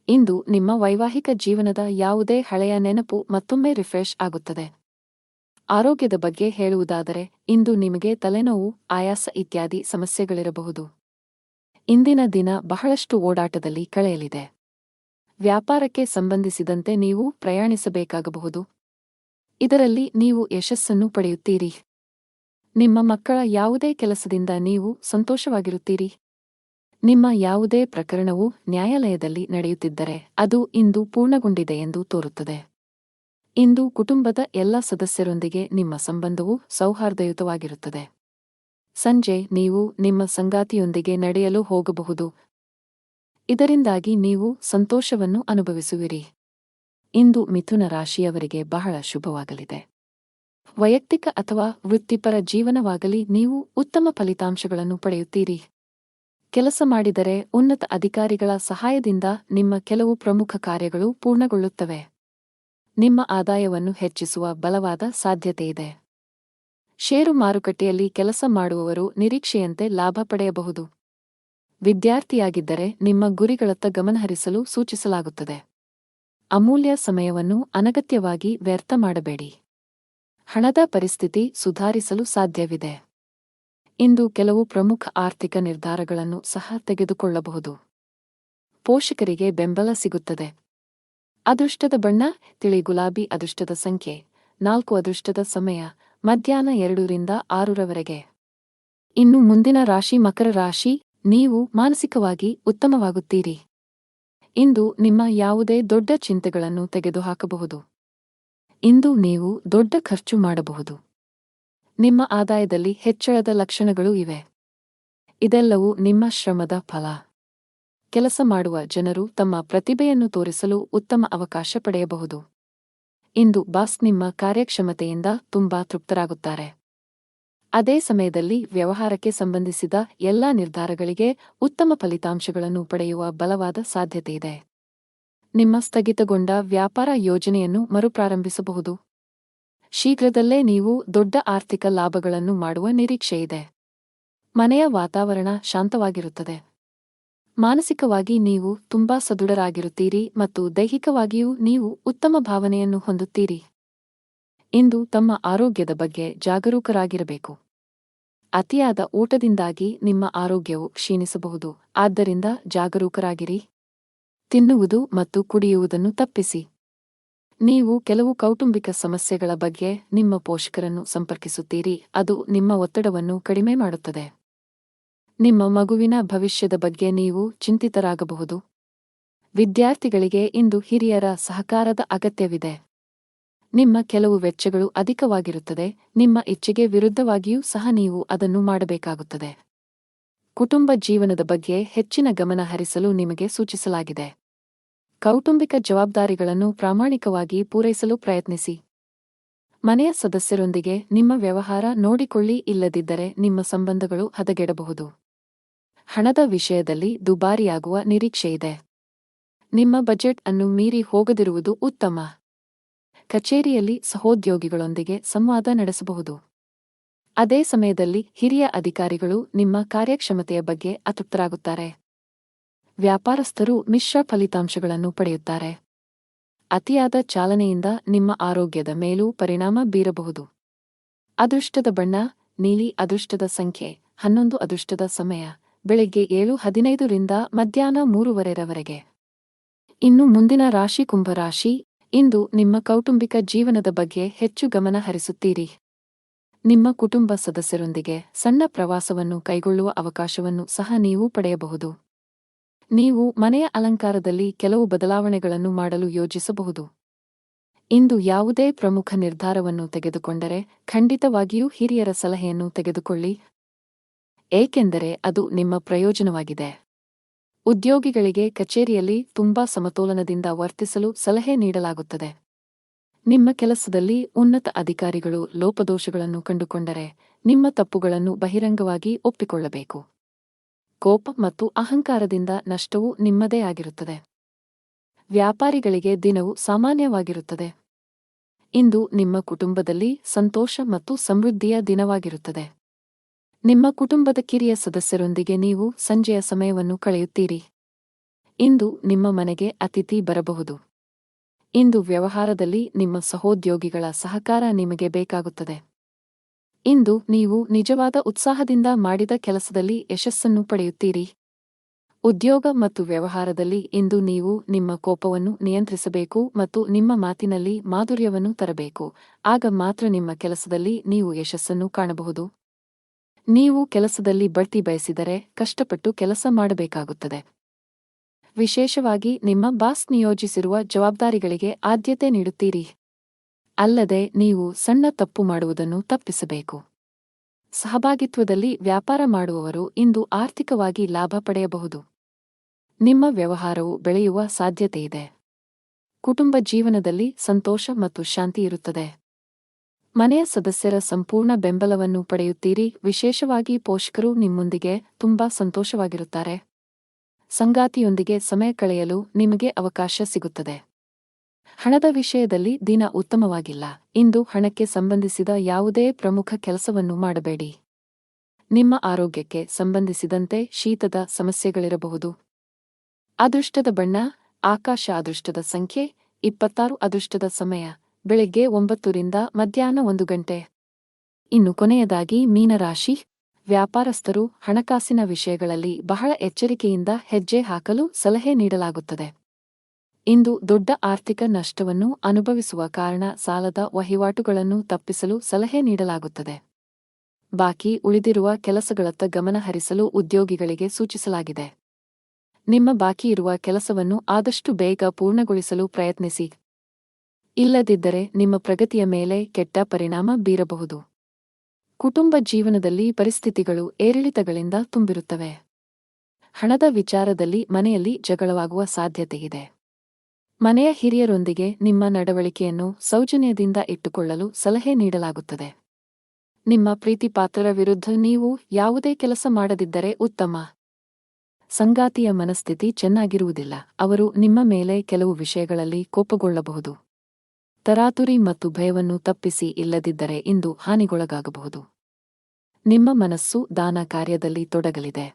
ಇಂದು ನಿಮ್ಮ ವೈವಾಹಿಕ ಜೀವನದ ಯಾವುದೇ ಹಳೆಯ ನೆನಪು ಮತ್ತೊಮ್ಮೆ ರಿಫ್ರೆಶ್ ಆಗುತ್ತದೆ. ಆರೋಗ್ಯದ ಬಗ್ಗೆ ಹೇಳುವುದಾದರೆ ಇಂದು ನಿಮಗೆ ತಲೆನೋವು, ಆಯಾಸ ಇತ್ಯಾದಿ ಸಮಸ್ಯೆಗಳಿರಬಹುದು. ಇಂದಿನ ದಿನ ಬಹಳಷ್ಟು ಓಡಾಟದಲ್ಲಿ ಕಳೆಯಲಿದೆ. ವ್ಯಾಪಾರಕ್ಕೆ ಸಂಬಂಧಿಸಿದಂತೆ ನೀವು ಪ್ರಯಾಣಿಸಬೇಕಾಗಬಹುದು. ಇದರಲ್ಲಿ ನೀವು ಯಶಸ್ಸನ್ನು ಪಡೆಯುತ್ತೀರಿ. ನಿಮ್ಮ ಮಕ್ಕಳ ಯಾವುದೇ ಕೆಲಸದಿಂದ ನೀವು ಸಂತೋಷವಾಗಿರುತ್ತೀರಿ. ನಿಮ್ಮ ಯಾವುದೇ ಪ್ರಕರಣವು ನ್ಯಾಯಾಲಯದಲ್ಲಿ ನಡೆಯುತ್ತಿದ್ದರೆ ಅದು ಇಂದು ಪೂರ್ಣಗೊಂಡಿದೆ ಎಂದು ತೋರುತ್ತದೆ. ಇಂದು ಕುಟುಂಬದ ಎಲ್ಲ ಸದಸ್ಯರೊಂದಿಗೆ ನಿಮ್ಮ ಸಂಬಂಧವು ಸೌಹಾರ್ದಯುತವಾಗಿರುತ್ತದೆ. ಸಂಜೆ ನೀವು ನಿಮ್ಮ ಸಂಗಾತಿಯೊಂದಿಗೆ ನಡೆಯಲು ಹೋಗಬಹುದು. ಇದರಿಂದಾಗಿ ನೀವು ಸಂತೋಷವನ್ನು ಅನುಭವಿಸುವಿರಿ. ಇಂದು ಮಿಥುನ ರಾಶಿಯವರಿಗೆ ಬಹಳ ಶುಭವಾಗಲಿದೆ. ವೈಯಕ್ತಿಕ ಅಥವಾ ವೃತ್ತಿಪರ ಜೀವನವಾಗಲಿ ನೀವು ಉತ್ತಮ ಫಲಿತಾಂಶಗಳನ್ನು ಪಡೆಯುತ್ತೀರಿ. ಕೆಲಸ ಮಾಡಿದರೆ ಉನ್ನತ ಅಧಿಕಾರಿಗಳ ಸಹಾಯದಿಂದ ನಿಮ್ಮ ಕೆಲವು ಪ್ರಮುಖ ಕಾರ್ಯಗಳು ಪೂರ್ಣಗೊಳ್ಳುತ್ತವೆ. ನಿಮ್ಮ ಆದಾಯವನ್ನು ಹೆಚ್ಚಿಸುವ ಬಲವಾದ ಸಾಧ್ಯತೆಯಿದೆ. ಷೇರು ಮಾರುಕಟ್ಟೆಯಲ್ಲಿ ಕೆಲಸ ಮಾಡುವವರು ನಿರೀಕ್ಷೆಯಂತೆ ಲಾಭ ಪಡೆಯಬಹುದು. ವಿದ್ಯಾರ್ಥಿಯಾಗಿದ್ದರೆ ನಿಮ್ಮ ಗುರಿಗಳತ್ತ ಗಮನಹರಿಸಲು ಸೂಚಿಸಲಾಗುತ್ತದೆ. ಅಮೂಲ್ಯ ಸಮಯವನ್ನು ಅನಗತ್ಯವಾಗಿ ವ್ಯರ್ಥ ಮಾಡಬೇಡಿ. ಹಣದ ಪರಿಸ್ಥಿತಿ ಸುಧಾರಿಸಲು ಸಾಧ್ಯವಿದೆ. ಇಂದು ಕೆಲವು ಪ್ರಮುಖ ಆರ್ಥಿಕ ನಿರ್ಧಾರಗಳನ್ನು ಸಹ ತೆಗೆದುಕೊಳ್ಳಬಹುದು. ಪೋಷಕರಿಗೆ ಬೆಂಬಲ ಸಿಗುತ್ತದೆ. ಅದೃಷ್ಟದ ಬಣ್ಣ ತಿಳಿ ಗುಲಾಬಿ. ಅದೃಷ್ಟದ ಸಂಖ್ಯೆ 4. ಅದೃಷ್ಟದ ಸಮಯ ಮಧ್ಯಾಹ್ನ 2 ರಿಂದ 6 ರವರೆಗೆ. ಇನ್ನು ಮುಂದಿನ ರಾಶಿ ಮಕರ ರಾಶಿ. ನೀವು ಮಾನಸಿಕವಾಗಿ ಉತ್ತಮವಾಗುತ್ತೀರಿ. ಇಂದು ನಿಮ್ಮ ಯಾವುದೇ ದೊಡ್ಡ ಚಿಂತೆಗಳನ್ನು ತೆಗೆದುಹಾಕಬಹುದು. ಇಂದು ನೀವು ದೊಡ್ಡ ಖರ್ಚು ಮಾಡಬಹುದು. ನಿಮ್ಮ ಆದಾಯದಲ್ಲಿ ಹೆಚ್ಚಳದ ಲಕ್ಷಣಗಳು ಇವೆ. ಇದೆಲ್ಲವೂ ನಿಮ್ಮ ಶ್ರಮದ ಫಲ. ಕೆಲಸ ಮಾಡುವ ಜನರು ತಮ್ಮ ಪ್ರತಿಭೆಯನ್ನು ತೋರಿಸಲು ಉತ್ತಮ ಅವಕಾಶ ಪಡೆಯಬಹುದು. ಇಂದು ಬಾಸ್ ನಿಮ್ಮ ಕಾರ್ಯಕ್ಷಮತೆಯಿಂದ ತುಂಬಾ ತೃಪ್ತರಾಗುತ್ತಾರೆ. ಅದೇ ಸಮಯದಲ್ಲಿ ವ್ಯವಹಾರಕ್ಕೆ ಸಂಬಂಧಿಸಿದ ಎಲ್ಲಾ ನಿರ್ಧಾರಗಳಿಗೆ ಉತ್ತಮ ಫಲಿತಾಂಶಗಳನ್ನು ಪಡೆಯುವ ಬಲವಾದ ಸಾಧ್ಯತೆಯಿದೆ. ನಿಮ್ಮ ಸ್ಥಗಿತಗೊಂಡ ವ್ಯಾಪಾರ ಯೋಜನೆಯನ್ನು ಮರುಪ್ರಾರಂಭಿಸಬಹುದು. ಶೀಘ್ರದಲ್ಲೇ ನೀವು ದೊಡ್ಡ ಆರ್ಥಿಕ ಲಾಭಗಳನ್ನು ಮಾಡುವ ನಿರೀಕ್ಷೆಯಿದೆ. ಮನೆಯ ವಾತಾವರಣ ಶಾಂತವಾಗಿರುತ್ತದೆ. ಮಾನಸಿಕವಾಗಿ ನೀವು ತುಂಬಾ ಸದೃಢರಾಗಿರುತ್ತೀರಿ ಮತ್ತು ದೈಹಿಕವಾಗಿಯೂ ನೀವು ಉತ್ತಮ ಭಾವನೆಯನ್ನು ಹೊಂದುತ್ತೀರಿ. ಇಂದು ತಮ್ಮ ಆರೋಗ್ಯದ ಬಗ್ಗೆ ಜಾಗರೂಕರಾಗಿರಬೇಕು. ಅತಿಯಾದ ಊಟದಿಂದಾಗಿ ನಿಮ್ಮ ಆರೋಗ್ಯವು ಕ್ಷೀಣಿಸಬಹುದು. ಆದ್ದರಿಂದ ಜಾಗರೂಕರಾಗಿರಿ. ತಿನ್ನುವುದು ಮತ್ತು ಕುಡಿಯುವುದನ್ನು ತಪ್ಪಿಸಿ. ನೀವು ಕೆಲವು ಕೌಟುಂಬಿಕ ಸಮಸ್ಯೆಗಳ ಬಗ್ಗೆ ನಿಮ್ಮ ಪೋಷಕರನ್ನು ಸಂಪರ್ಕಿಸುತ್ತೀರಿ. ಅದು ನಿಮ್ಮ ಒತ್ತಡವನ್ನು ಕಡಿಮೆ ಮಾಡುತ್ತದೆ. ನಿಮ್ಮ ಮಗುವಿನ ಭವಿಷ್ಯದ ಬಗ್ಗೆ ನೀವು ಚಿಂತಿತರಾಗಬಹುದು. ವಿದ್ಯಾರ್ಥಿಗಳಿಗೆ ಇಂದು ಹಿರಿಯರ ಸಹಕಾರದ ಅಗತ್ಯವಿದೆ. ನಿಮ್ಮ ಕೆಲವು ವೆಚ್ಚಗಳು ಅಧಿಕವಾಗಿರುತ್ತದೆ. ನಿಮ್ಮ ಇಚ್ಛೆಗೆ ವಿರುದ್ಧವಾಗಿಯೂ ಸಹ ನೀವು ಅದನ್ನು ಮಾಡಬೇಕಾಗುತ್ತದೆ. ಕುಟುಂಬ ಜೀವನದ ಬಗ್ಗೆ ಹೆಚ್ಚಿನ ಗಮನ ಹರಿಸಲು ನಿಮಗೆ ಸೂಚಿಸಲಾಗಿದೆ. ಕೌಟುಂಬಿಕ ಜವಾಬ್ದಾರಿಗಳನ್ನು ಪ್ರಾಮಾಣಿಕವಾಗಿ ಪೂರೈಸಲು ಪ್ರಯತ್ನಿಸಿ. ಮನೆಯ ಸದಸ್ಯರೊಂದಿಗೆ ನಿಮ್ಮ ವ್ಯವಹಾರ ನೋಡಿಕೊಳ್ಳಿ. ಇಲ್ಲದಿದ್ದರೆ ನಿಮ್ಮ ಸಂಬಂಧಗಳು ಹದಗೆಡಬಹುದು. ಹಣದ ವಿಷಯದಲ್ಲಿ ದುಬಾರಿಯಾಗುವ ನಿರೀಕ್ಷೆಯಿದೆ. ನಿಮ್ಮ ಬಜೆಟ್ ಅನ್ನು ಮೀರಿ ಹೋಗದಿರುವುದು ಉತ್ತಮ. ಕಚೇರಿಯಲ್ಲಿ ಸಹೋದ್ಯೋಗಿಗಳೊಂದಿಗೆ ಸಂವಾದ ನಡೆಸಬಹುದು. ಅದೇ ಸಮಯದಲ್ಲಿ ಹಿರಿಯ ಅಧಿಕಾರಿಗಳು ನಿಮ್ಮ ಕಾರ್ಯಕ್ಷಮತೆಯ ಬಗ್ಗೆ ಅತೃಪ್ತರಾಗುತ್ತಾರೆ. ವ್ಯಾಪಾರಸ್ಥರು ಮಿಶ್ರ ಫಲಿತಾಂಶಗಳನ್ನು ಪಡೆಯುತ್ತಾರೆ. ಅತಿಯಾದ ಚಾಲನೆಯಿಂದ ನಿಮ್ಮ ಆರೋಗ್ಯದ ಮೇಲೂ ಪರಿಣಾಮ ಬೀರಬಹುದು. ಅದೃಷ್ಟದ ಬಣ್ಣ ನೀಲಿ. ಅದೃಷ್ಟದ ಸಂಖ್ಯೆ 11. ಅದೃಷ್ಟದ ಸಮಯ ಬೆಳಗ್ಗೆ 7:15 ರಿಂದ ಮಧ್ಯಾಹ್ನ 3:15 ರವರೆಗೆ. ಇನ್ನು ಮುಂದಿನ ರಾಶಿ ಕುಂಭರಾಶಿ. ಇಂದು ನಿಮ್ಮ ಕೌಟುಂಬಿಕ ಜೀವನದ ಬಗ್ಗೆ ಹೆಚ್ಚು ಗಮನ ಹರಿಸುತ್ತೀರಿ. ನಿಮ್ಮ ಕುಟುಂಬ ಸದಸ್ಯರೊಂದಿಗೆ ಸಣ್ಣ ಪ್ರವಾಸವನ್ನು ಕೈಗೊಳ್ಳುವ ಅವಕಾಶವನ್ನು ಸಹ ನೀವು ಪಡೆಯಬಹುದು. ನೀವು ಮನೆಯ ಅಲಂಕಾರದಲ್ಲಿ ಕೆಲವು ಬದಲಾವಣೆಗಳನ್ನು ಮಾಡಲು ಯೋಜಿಸಬಹುದು. ಇಂದು ಯಾವುದೇ ಪ್ರಮುಖ ನಿರ್ಧಾರವನ್ನು ತೆಗೆದುಕೊಂಡರೆ ಖಂಡಿತವಾಗಿಯೂ ಹಿರಿಯರ ಸಲಹೆಯನ್ನು ತೆಗೆದುಕೊಳ್ಳಿ. ಏಕೆಂದರೆ ಅದು ನಿಮ್ಮ ಪ್ರಯೋಜನವಾಗಿದೆ. ಉದ್ಯೋಗಿಗಳಿಗೆ ಕಚೇರಿಯಲ್ಲಿ ತುಂಬಾ ಸಮತೋಲನದಿಂದ ವರ್ತಿಸಲು ಸಲಹೆ ನೀಡಲಾಗುತ್ತದೆ. ನಿಮ್ಮ ಕೆಲಸದಲ್ಲಿ ಉನ್ನತ ಅಧಿಕಾರಿಗಳು ಲೋಪದೋಷಗಳನ್ನು ಕಂಡುಕೊಂಡರೆ ನಿಮ್ಮ ತಪ್ಪುಗಳನ್ನು ಬಹಿರಂಗವಾಗಿ ಒಪ್ಪಿಕೊಳ್ಳಬೇಕು. ಕೋಪ ಮತ್ತು ಅಹಂಕಾರದಿಂದ ನಷ್ಟವು ನಿಮ್ಮದೇ ಆಗಿರುತ್ತದೆ. ವ್ಯಾಪಾರಿಗಳಿಗೆ ದಿನವು ಸಾಮಾನ್ಯವಾಗಿರುತ್ತದೆ. ಇಂದು ನಿಮ್ಮ ಕುಟುಂಬದಲ್ಲಿ ಸಂತೋಷ ಮತ್ತು ಸಮೃದ್ಧಿಯ ದಿನವಾಗಿರುತ್ತದೆ. ನಿಮ್ಮ ಕುಟುಂಬದ ಕಿರಿಯ ಸದಸ್ಯರೊಂದಿಗೆ ನೀವು ಸಂಜೆಯ ಸಮಯವನ್ನು ಕಳೆಯುತ್ತೀರಿ. ಇಂದು ನಿಮ್ಮ ಮನೆಗೆ ಅತಿಥಿ ಬರಬಹುದು. ಇಂದು ವ್ಯವಹಾರದಲ್ಲಿ ನಿಮ್ಮ ಸಹೋದ್ಯೋಗಿಗಳ ಸಹಕಾರ ನಿಮಗೆ ಬೇಕಾಗುತ್ತದೆ. ಇಂದು ನೀವು ನಿಜವಾದ ಉತ್ಸಾಹದಿಂದ ಮಾಡಿದ ಕೆಲಸದಲ್ಲಿ ಯಶಸ್ಸನ್ನು ಪಡೆಯುತ್ತೀರಿ. ಉದ್ಯೋಗ ಮತ್ತು ವ್ಯವಹಾರದಲ್ಲಿ ಇಂದು ನೀವು ನಿಮ್ಮ ಕೋಪವನ್ನು ನಿಯಂತ್ರಿಸಬೇಕು ಮತ್ತು ನಿಮ್ಮ ಮಾತಿನಲ್ಲಿ ಮಾಧುರ್ಯವನ್ನು ತರಬೇಕು. ಆಗ ಮಾತ್ರ ನಿಮ್ಮ ಕೆಲಸದಲ್ಲಿ ನೀವು ಯಶಸ್ಸನ್ನು ಕಾಣಬಹುದು. ನೀವು ಕೆಲಸದಲ್ಲಿ ಬಡ್ತಿ ಬಯಸಿದರೆ ಕಷ್ಟಪಟ್ಟು ಕೆಲಸ ಮಾಡಬೇಕಾಗುತ್ತದೆ. ವಿಶೇಷವಾಗಿ ನಿಮ್ಮ ಬಾಸ್ ನಿಯೋಜಿಸಿರುವ ಜವಾಬ್ದಾರಿಗಳಿಗೆ ಆದ್ಯತೆ ನೀಡುತ್ತೀರಿ. ಅಲ್ಲದೆ ನೀವು ಸಣ್ಣ ತಪ್ಪು ಮಾಡುವುದನ್ನು ತಪ್ಪಿಸಬೇಕು. ಸಹಭಾಗಿತ್ವದಲ್ಲಿ ವ್ಯಾಪಾರ ಮಾಡುವವರು ಇಂದು ಆರ್ಥಿಕವಾಗಿ ಲಾಭ ಪಡೆಯಬಹುದು. ನಿಮ್ಮ ವ್ಯವಹಾರವು ಬೆಳೆಯುವ ಸಾಧ್ಯತೆಯಿದೆ. ಕುಟುಂಬ ಜೀವನದಲ್ಲಿ ಸಂತೋಷ ಮತ್ತು ಶಾಂತಿ ಇರುತ್ತದೆ. ಮನೆಯ ಸದಸ್ಯರ ಸಂಪೂರ್ಣ ಬೆಂಬಲವನ್ನು ಪಡೆಯುತ್ತೀರಿ. ವಿಶೇಷವಾಗಿ ಪೋಷಕರು ನಿಮ್ಮೊಂದಿಗೆ ತುಂಬಾ ಸಂತೋಷವಾಗಿರುತ್ತಾರೆ. ಸಂಗಾತಿಯೊಂದಿಗೆ ಸಮಯ ಕಳೆಯಲು ನಿಮಗೆ ಅವಕಾಶ ಸಿಗುತ್ತದೆ. ಹಣದ ವಿಷಯದಲ್ಲಿ ದಿನ ಉತ್ತಮವಾಗಿಲ್ಲ. ಇಂದು ಹಣಕ್ಕೆ ಸಂಬಂಧಿಸಿದ ಯಾವುದೇ ಪ್ರಮುಖ ಕೆಲಸವನ್ನು ಮಾಡಬೇಡಿ. ನಿಮ್ಮ ಆರೋಗ್ಯಕ್ಕೆ ಸಂಬಂಧಿಸಿದಂತೆ ಶೀತದ ಸಮಸ್ಯೆಗಳಿರಬಹುದು. ಅದೃಷ್ಟದ ಬಣ್ಣ ಆಕಾಶ. ಅದೃಷ್ಟದ ಸಂಖ್ಯೆ 26. ಅದೃಷ್ಟದ ಸಮಯ ಬೆಳಗ್ಗೆ 9 ರಿಂದ ಮಧ್ಯಾಹ್ನ 1 ಗಂಟೆ. ಇನ್ನು ಕೊನೆಯದಾಗಿ ಮೀನರಾಶಿ. ವ್ಯಾಪಾರಸ್ಥರು ಹಣಕಾಸಿನ ವಿಷಯಗಳಲ್ಲಿ ಬಹಳ ಎಚ್ಚರಿಕೆಯಿಂದ ಹೆಜ್ಜೆ ಹಾಕಲು ಸಲಹೆ ನೀಡಲಾಗುತ್ತದೆ. ಇಂದು ದೊಡ್ಡ ಆರ್ಥಿಕ ನಷ್ಟವನ್ನು ಅನುಭವಿಸುವ ಕಾರಣ ಸಾಲದ ವಹಿವಾಟುಗಳನ್ನು ತಪ್ಪಿಸಲು ಸಲಹೆ ನೀಡಲಾಗುತ್ತದೆ. ಬಾಕಿ ಉಳಿದಿರುವ ಕೆಲಸಗಳತ್ತ ಗಮನ ಹರಿಸಲು ಉದ್ಯೋಗಿಗಳಿಗೆ ಸೂಚಿಸಲಾಗಿದೆ. ನಿಮ್ಮ ಬಾಕಿಯಿರುವ ಕೆಲಸವನ್ನು ಆದಷ್ಟು ಬೇಗ ಪೂರ್ಣಗೊಳಿಸಲು ಪ್ರಯತ್ನಿಸಿ. ಇಲ್ಲದಿದ್ದರೆ ನಿಮ್ಮ ಪ್ರಗತಿಯ ಮೇಲೆ ಕೆಟ್ಟ ಪರಿಣಾಮ ಬೀರಬಹುದು. ಕುಟುಂಬ ಜೀವನದಲ್ಲಿ ಪರಿಸ್ಥಿತಿಗಳು ಏರಿಳಿತಗಳಿಂದ ತುಂಬಿರುತ್ತವೆ. ಹಣದ ವಿಚಾರದಲ್ಲಿ ಮನೆಯಲ್ಲಿ ಜಗಳವಾಗುವ ಸಾಧ್ಯತೆಯಿದೆ. ಮನೆಯ ಹಿರಿಯರೊಂದಿಗೆ ನಿಮ್ಮ ನಡವಳಿಕೆಯನ್ನು ಸೌಜನ್ಯದಿಂದ ಇಟ್ಟುಕೊಳ್ಳಲು ಸಲಹೆ ನೀಡಲಾಗುತ್ತದೆ. ನಿಮ್ಮ ಪ್ರೀತಿಪಾತ್ರರ ವಿರುದ್ಧ ನೀವು ಯಾವುದೇ ಕೆಲಸ ಮಾಡದಿದ್ದರೆ ಉತ್ತಮ. ಸಂಗಾತಿಯ ಮನಸ್ಥಿತಿ ಚೆನ್ನಾಗಿರುವುದಿಲ್ಲ. ಅವರು ನಿಮ್ಮ ಮೇಲೆ ಕೆಲವು ವಿಷಯಗಳಲ್ಲಿ ಕೋಪಗೊಳ್ಳಬಹುದು. ತರಾತುರಿ ಮತ್ತು ಭಯವನ್ನು ತಪ್ಪಿಸಿ, ಇಲ್ಲದಿದ್ದರೆ ಇಂದು ಹಾನಿಗೊಳಗಾಗಬಹುದು. ನಿಮ್ಮ ಮನಸ್ಸು ದಾನ ಕಾರ್ಯದಲ್ಲಿ ತೊಡಗಲಿದೆ.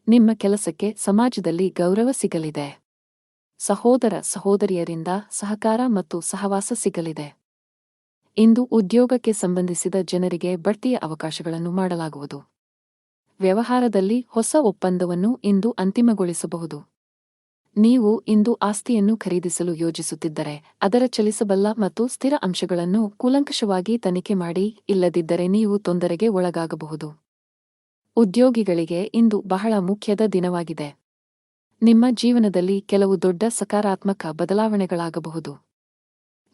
ನಿಮ್ಮ ಕೆಲಸಕ್ಕೆ ಸಮಾಜದಲ್ಲಿ ಗೌರವ ಸಿಗಲಿದೆ. ಸಹೋದರ ಸಹೋದರಿಯರಿಂದ ಸಹಕಾರ ಮತ್ತು ಸಹವಾಸ ಸಿಗಲಿದೆ. ಇಂದು ಉದ್ಯೋಗಕ್ಕೆ ಸಂಬಂಧಿಸಿದ ಜನರಿಗೆ ಬಡ್ತಿಯ ಅವಕಾಶಗಳನ್ನು ಮಾಡಲಾಗುವುದು. ವ್ಯವಹಾರದಲ್ಲಿ ಹೊಸ ಒಪ್ಪಂದವನ್ನು ಇಂದು ಅಂತಿಮಗೊಳಿಸಬಹುದು. ನೀವು ಇಂದು ಆಸ್ತಿಯನ್ನು ಖರೀದಿಸಲು ಯೋಜಿಸುತ್ತಿದ್ದರೆ ಅದರ ಚಲಿಸಬಲ್ಲ ಮತ್ತು ಸ್ಥಿರ ಅಂಶಗಳನ್ನು ಕೂಲಂಕಷವಾಗಿ ತನಿಖೆ ಮಾಡಿ, ಇಲ್ಲದಿದ್ದರೆ ನೀವು ತೊಂದರೆಗೆ ಒಳಗಾಗಬಹುದು. ಉದ್ಯೋಗಿಗಳಿಗೆ ಇಂದು ಬಹಳ ಮುಖ್ಯದ ದಿನವಾಗಿದೆ. ನಿಮ್ಮ ಜೀವನದಲ್ಲಿ ಕೆಲವು ದೊಡ್ಡ ಸಕಾರಾತ್ಮಕ ಬದಲಾವಣೆಗಳಾಗಬಹುದು.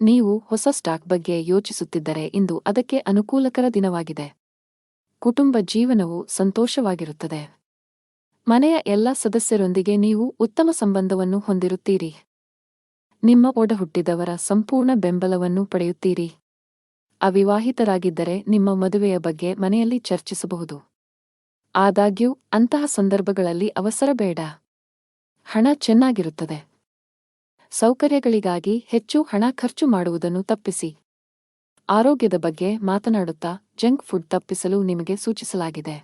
ನೀವು ಹೊಸ ಸ್ಟಾಕ್ ಬಗ್ಗೆ ಯೋಚಿಸುತ್ತಿದ್ದರೆ ಇಂದು ಅದಕ್ಕೆ ಅನುಕೂಲಕರ ದಿನವಾಗಿದೆ. ಕುಟುಂಬ ಜೀವನವು ಸಂತೋಷವಾಗಿರುತ್ತದೆ. ಮನೆಯ ಎಲ್ಲ ಸದಸ್ಯರೊಂದಿಗೆ ನೀವು ಉತ್ತಮ ಸಂಬಂಧವನ್ನು ಹೊಂದಿರುತ್ತೀರಿ. ನಿಮ್ಮ ಒಡಹುಟ್ಟಿದವರ ಸಂಪೂರ್ಣ ಬೆಂಬಲವನ್ನು ಪಡೆಯುತ್ತೀರಿ. ಅವಿವಾಹಿತರಾಗಿದ್ದರೆ ನಿಮ್ಮ ಮದುವೆಯ ಬಗ್ಗೆ ಮನೆಯಲ್ಲಿ ಚರ್ಚಿಸಬಹುದು. ಆದಾಗ್ಯೂ ಅಂತಹ ಸಂದರ್ಭಗಳಲ್ಲಿ ಅವಸರ ಬೇಡ. ಹಣ ಚೆನ್ನಾಗಿರುತ್ತದೆ. ಸೌಕರ್ಯಗಳಿಗಾಗಿ ಹೆಚ್ಚು ಹಣ ಖರ್ಚು ಮಾಡುವುದನ್ನು ತಪ್ಪಿಸಿ. ಆರೋಗ್ಯದ ಬಗ್ಗೆ ಮಾತನಾಡುತ್ತಾ ಜಂಕ್ ಫುಡ್ ತಪ್ಪಿಸಲು ನಿಮಗೆ ಸೂಚಿಸಲಾಗಿದೆ.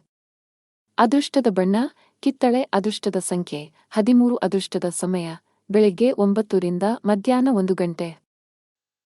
ಅದೃಷ್ಟದ ಬಣ್ಣ ಕಿತ್ತಳೆ. ಅದೃಷ್ಟದ ಸಂಖ್ಯೆ 13. ಅದೃಷ್ಟದ ಸಮಯ ಬೆಳಿಗ್ಗೆ 9 ರಿಂದ ಮಧ್ಯಾಹ್ನ 1 ಗಂಟೆ.